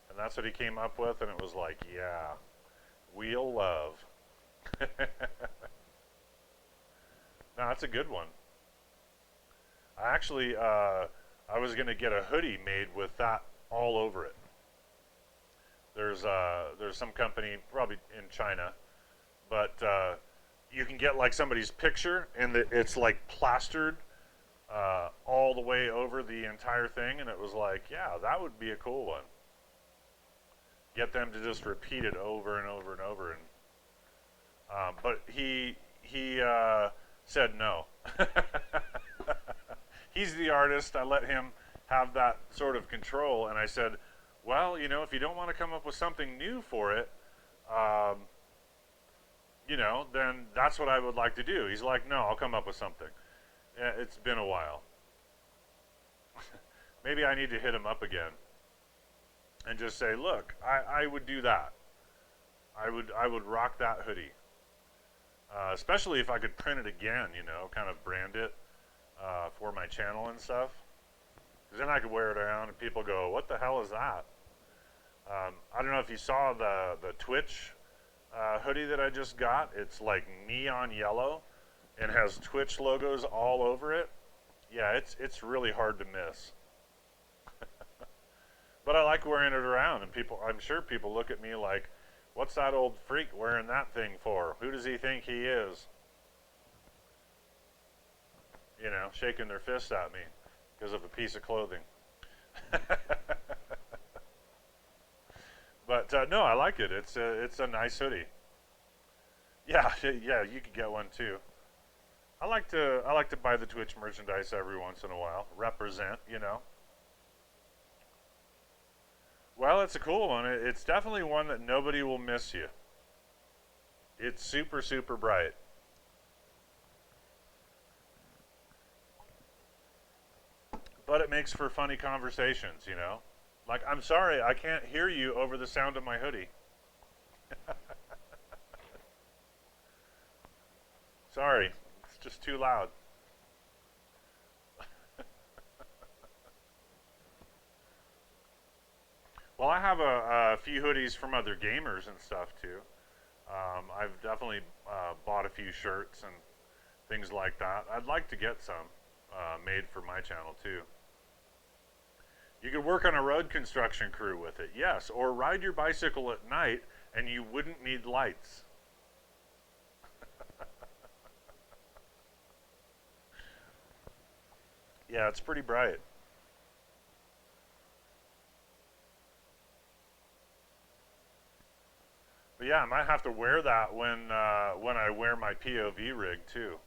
And that's what he came up with, and it was like, yeah, wheel love. No, that's a good one. I actually, I was going to get a hoodie made with that all over it. There's some company, probably in China, but you can get like somebody's picture, and it's like plastered all the way over the entire thing, and it was like, yeah, that would be a cool one. Get them to just repeat it over and over and over, and but he said no. He's the artist. I let him have that sort of control, and I said, well, you know, if you don't want to come up with something new for it, you know, then that's what I would like to do. He's like, no, I'll come up with something. It's been a while. Maybe I need to hit him up again and just say, look, I would do that. I would rock that hoodie. Especially if I could print it again, you know, kind of brand it for my channel and stuff. Because then I could wear it around and people go, what the hell is that? I don't know if you saw the Twitch hoodie that I just got. It's like neon yellow and has Twitch logos all over it. Yeah, it's really hard to miss. But I like wearing it around, and I'm sure people look at me like, what's that old freak wearing that thing for? Who does he think he is? You know, shaking their fists at me because of a piece of clothing. But no, I like it. It's a nice hoodie. Yeah, yeah, you could get one too. I like to buy the Twitch merchandise every once in a while. Represent, you know. Well, it's a cool one. It's definitely one that nobody will miss you. It's super, super bright. But it makes for funny conversations, you know. Like, I'm sorry, I can't hear you over the sound of my hoodie. Sorry, it's just too loud. Well, I have a few hoodies from other gamers and stuff too. I've definitely bought a few shirts and things like that. I'd like to get some made for my channel too. You could work on a road construction crew with it, yes, or ride your bicycle at night and you wouldn't need lights. Yeah, it's pretty bright. But yeah, I might have to wear that when I wear my POV rig too.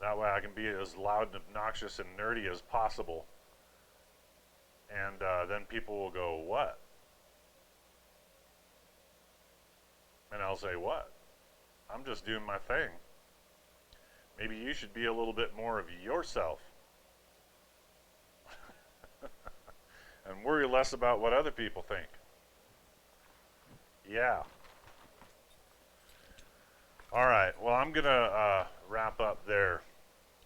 That way I can be as loud and obnoxious and nerdy as possible. And then people will go, what? And I'll say, what? I'm just doing my thing. Maybe you should be a little bit more of yourself and worry less about what other people think. Yeah. All right. Well, I'm going to wrap up there.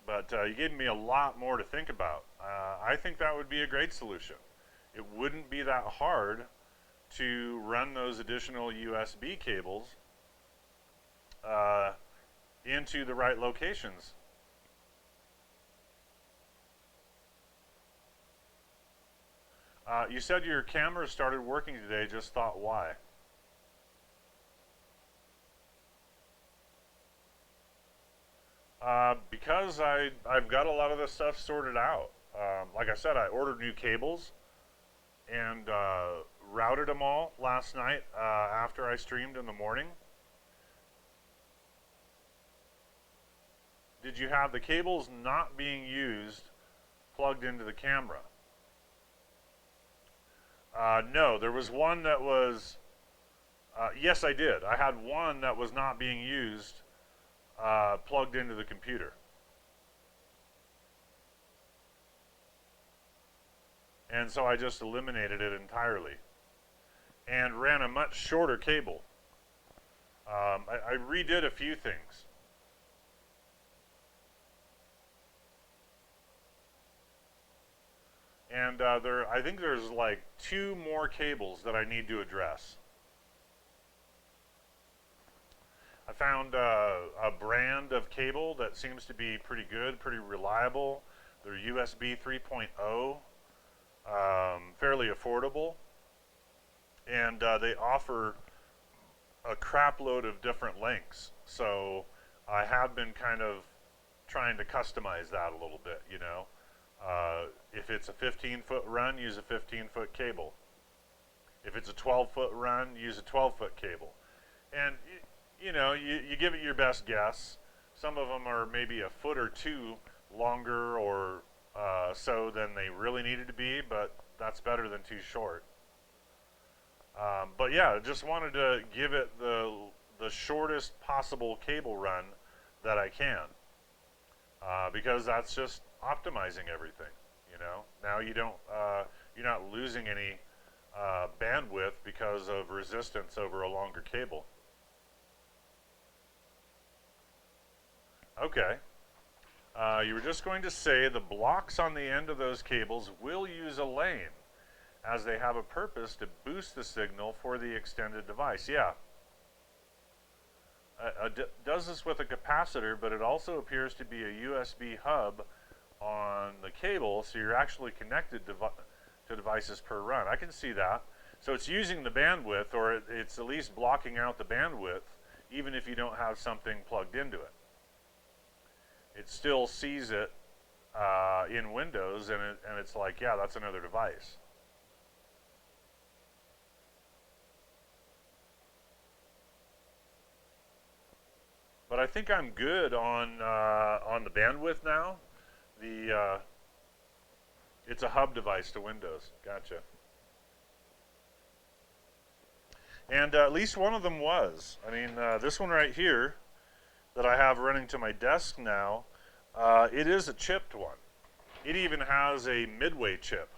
But you gave me a lot more to think about. I think that would be a great solution. It wouldn't be that hard to run those additional USB cables into the right locations. You said your camera started working today. Just thought, why? Because I've got a lot of this stuff sorted out. Like I said, I ordered new cables and routed them all last night after I streamed in the morning. Did you have the cables not being used plugged into the camera? No, there was one that was, yes, I did. I had one that was not being used plugged into the computer. And so I just eliminated it entirely and ran a much shorter cable. I redid a few things. And I think there's like 2 more cables that I need to address. I found a brand of cable that seems to be pretty good, pretty reliable. They're USB 3.0, fairly affordable. And they offer a crap load of different lengths. So I have been kind of trying to customize that a little bit, you know. If it's a 15-foot run, use a 15-foot cable. If it's a 12-foot run, use a 12-foot cable. And you know, you give it your best guess. Some of them are maybe a foot or 2 longer or so than they really needed to be, but that's better than too short. But yeah, just wanted to give it the shortest possible cable run that I can, because that's just optimizing everything. You know, now you're not losing any bandwidth because of resistance over a longer cable. Okay. You were just going to say the blocks on the end of those cables will use a lane as they have a purpose to boost the signal for the extended device. Yeah. Does this with a capacitor, but it also appears to be a USB hub on the cable, so you're actually connected to devices per run. I can see that. So it's using the bandwidth, or it's at least blocking out the bandwidth, even if you don't have something plugged into it. It still sees it in Windows, and it's like, yeah, that's another device. But I think I'm good on the bandwidth now. It's a hub device to Windows. Gotcha. And at least one of them was. I mean, this one right here that I have running to my desk now, it is a chipped one. It even has a midway chip.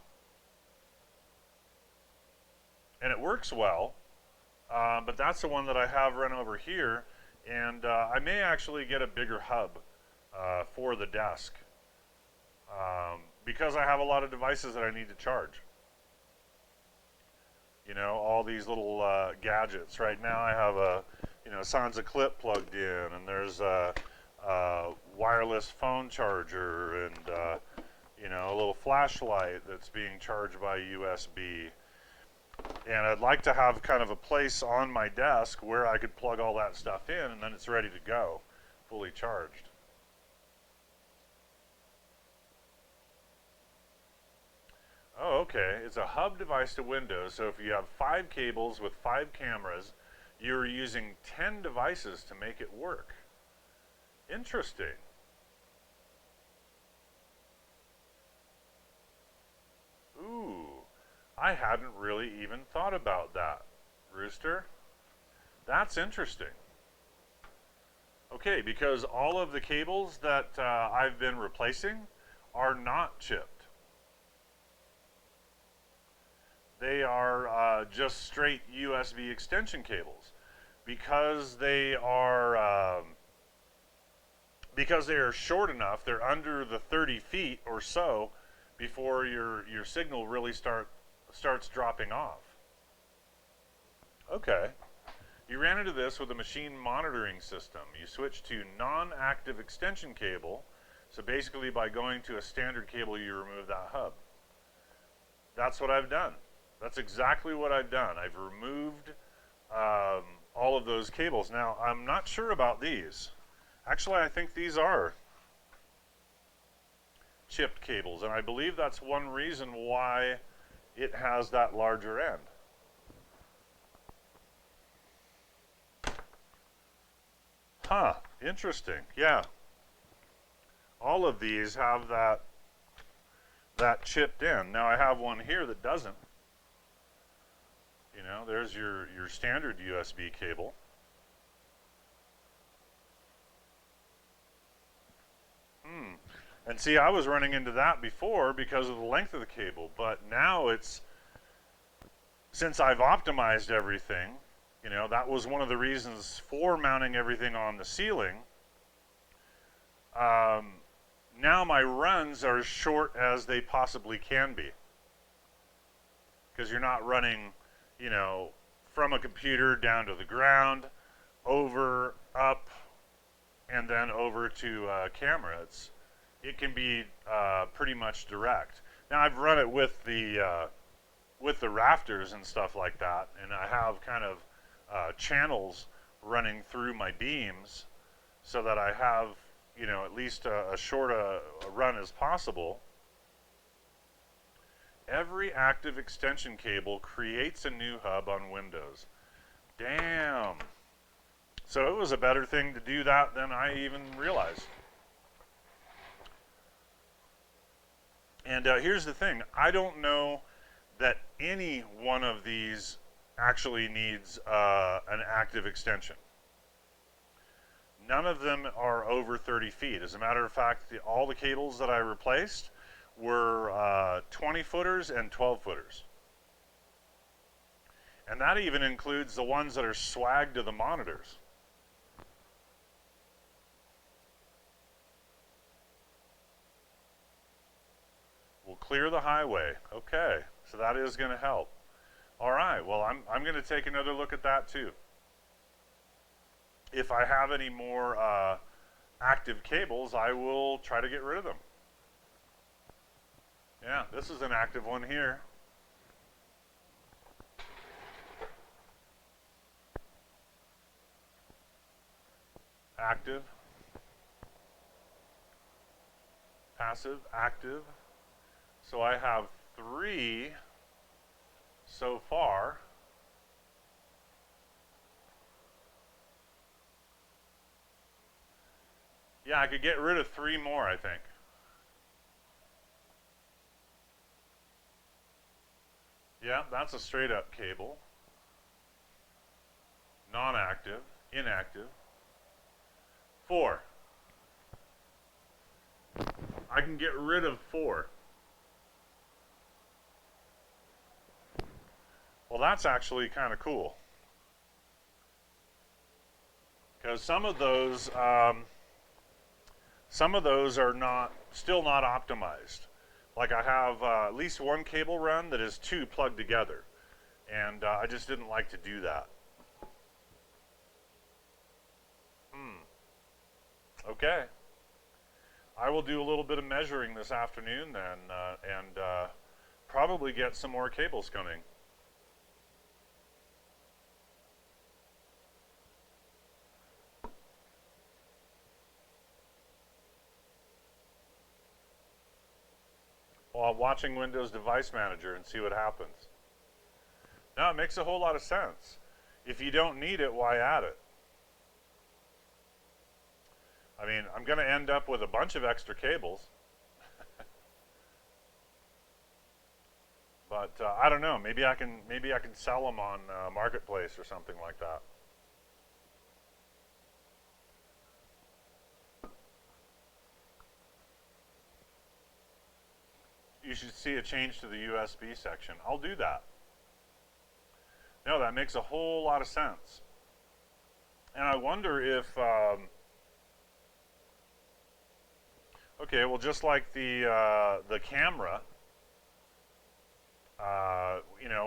And it works well, but that's the one that I have run over here. And I may actually get a bigger hub for the desk because I have a lot of devices that I need to charge. You know, all these little gadgets. Right now I have a, Sansa clip plugged in, and there's a wireless phone charger, and a little flashlight that's being charged by USB. And I'd like to have kind of a place on my desk where I could plug all that stuff in, and then it's ready to go, fully charged. Oh, okay. It's a hub device to Windows, so if you have 5 cables with 5 cameras, you're using 10 devices to make it work. Interesting. Ooh. I hadn't really even thought about that, Rooster. That's interesting. Okay, because all of the cables that I've been replacing are not chipped. They are just straight USB extension cables because they are short enough. They're under the 30 feet or so before your signal really starts dropping off. Okay. You ran into this with a machine monitoring system. You switched to non-active extension cable. So basically by going to a standard cable, you remove that hub. That's what I've done. That's exactly what I've done. I've removed all of those cables. Now, I'm not sure about these. Actually, I think these are chipped cables, and I believe that's one reason why it has that larger end. Huh, interesting. Yeah. All of these have that chipped in. Now I have one here that doesn't. You know, there's your standard USB cable. And see, I was running into that before because of the length of the cable, but now since I've optimized everything, you know, that was one of the reasons for mounting everything on the ceiling. Now my runs are as short as they possibly can be. Because you're not running, you know, from a computer down to the ground, over, up, and then over to camera. It can be pretty much direct. Now I've run it with the rafters and stuff like that, and I have kind of channels running through my beams so that I have, you know, at least as short a run as possible. Every active extension cable creates a new hub on Windows. Damn. So it was a better thing to do that than I even realized. And here's the thing. I don't know that any one of these actually needs an active extension. None of them are over 30 feet. As a matter of fact, all the cables that I replaced were 20 footers and 12 footers. And that even includes the ones that are swagged to the monitors. We'll clear the highway. Okay, so that is going to help. All right, well, I'm going to take another look at that too. If I have any more active cables, I will try to get rid of them. Yeah, this is an active one here. Active. Passive, active. So I have 3 so far. Yeah, I could get rid of 3 more, I think. Yeah, that's a straight up cable. Non-active, inactive. 4. I can get rid of 4. Well, that's actually kind of cool. Because some of those are still not optimized. Like I have at least one cable run that is 2 plugged together, and I just didn't like to do that. Okay. I will do a little bit of measuring this afternoon then, and probably get some more cables coming. While watching Windows Device Manager and see what happens. No, it makes a whole lot of sense. If you don't need it, why add it? I mean, I'm going to end up with a bunch of extra cables. But I don't know. Maybe I can sell them on marketplace or something like that. You should see a change to the USB section. I'll do that. No, that makes a whole lot of sense. And I wonder if, okay, well, just like the camera,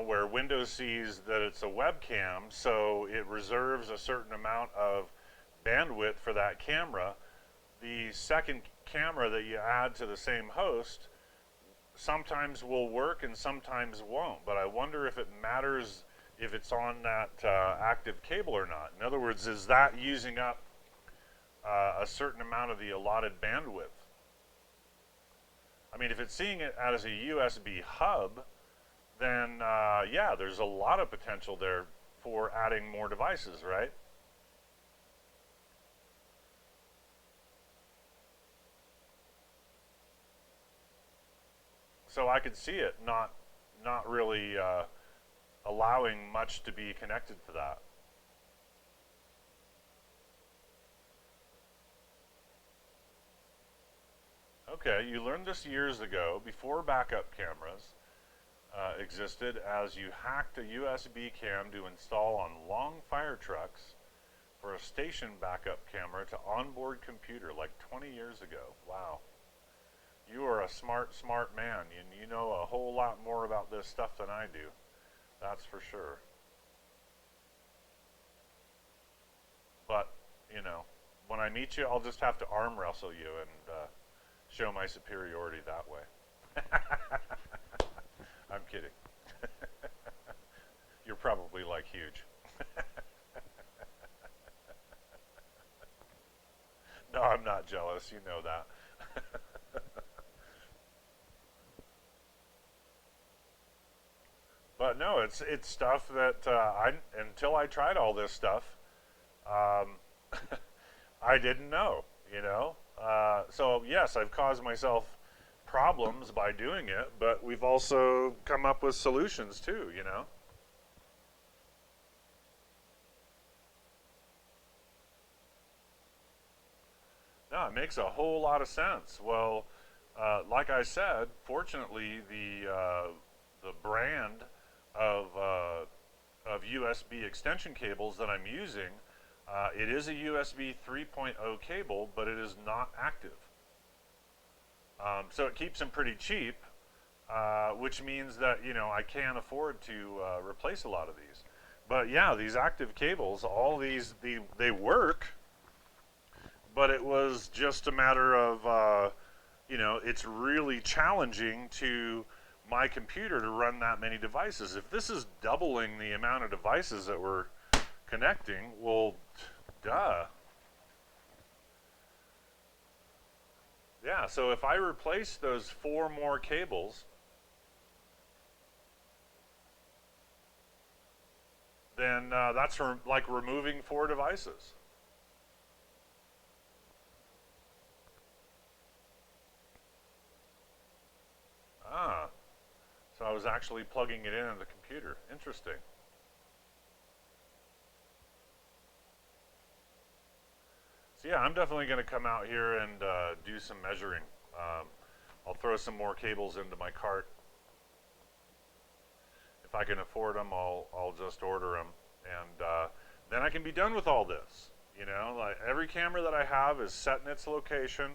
where Windows sees that it's a webcam, so it reserves a certain amount of bandwidth for that camera. The second camera that you add to the same host sometimes will work and sometimes won't. But I wonder if it matters if it's on that active cable or not. In other words, is that using up a certain amount of the allotted bandwidth? I mean, if it's seeing it as a USB hub, then yeah, there's a lot of potential there for adding more devices, right? So I could see it not really allowing much to be connected to that. Okay, you learned this years ago, before backup cameras existed, as you hacked a USB cam to install on long fire trucks for a station backup camera to onboard computer, like 20 years ago. Wow. You are a smart, smart man, and you know a whole lot more about this stuff than I do. That's for sure. But, you know, when I meet you, I'll just have to arm wrestle you and show my superiority that way. I'm kidding. You're probably like huge. No, I'm not jealous. You know that. But no, it's stuff that I until I tried all this stuff, um, I didn't know. You know, so yes, I've caused myself problems by doing it, but we've also come up with solutions too. You know. No, it makes a whole lot of sense. Well, like I said, fortunately, the brand of USB extension cables that I'm using, it is a USB 3.0 cable, but it is not active. So it keeps them pretty cheap, which means that I can afford to replace a lot of these. But yeah, these active cables, all these they work, but it was just a matter of it's really challenging to my computer to run that many devices. If this is doubling the amount of devices that we're connecting, well, duh. Yeah, so if I replace those four more cables, then that's like removing four devices. Ah, so I was actually plugging it in the computer. Interesting. So yeah, I'm definitely going to come out here and do some measuring. Um, I'll throw some more cables into my cart. If I can afford them, I'll just order them, and then I can be done with all this. Like every camera that I have is set in its location,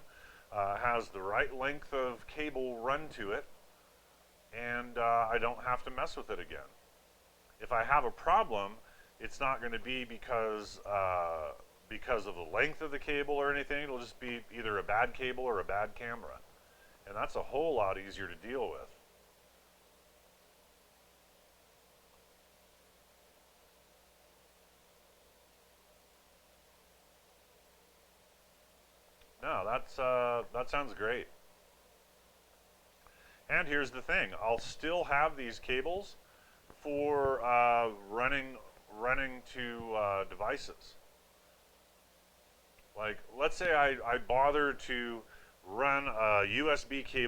has the right length of cable run to it, and I don't have to mess with it again. If I have a problem, it's not going to be because of the length of the cable or anything. It'll just be either a bad cable or a bad camera, and that's a whole lot easier to deal with. No, that sounds great. And here's the thing: I'll still have these cables for running to devices. Like, let's say I bother to run a USB cable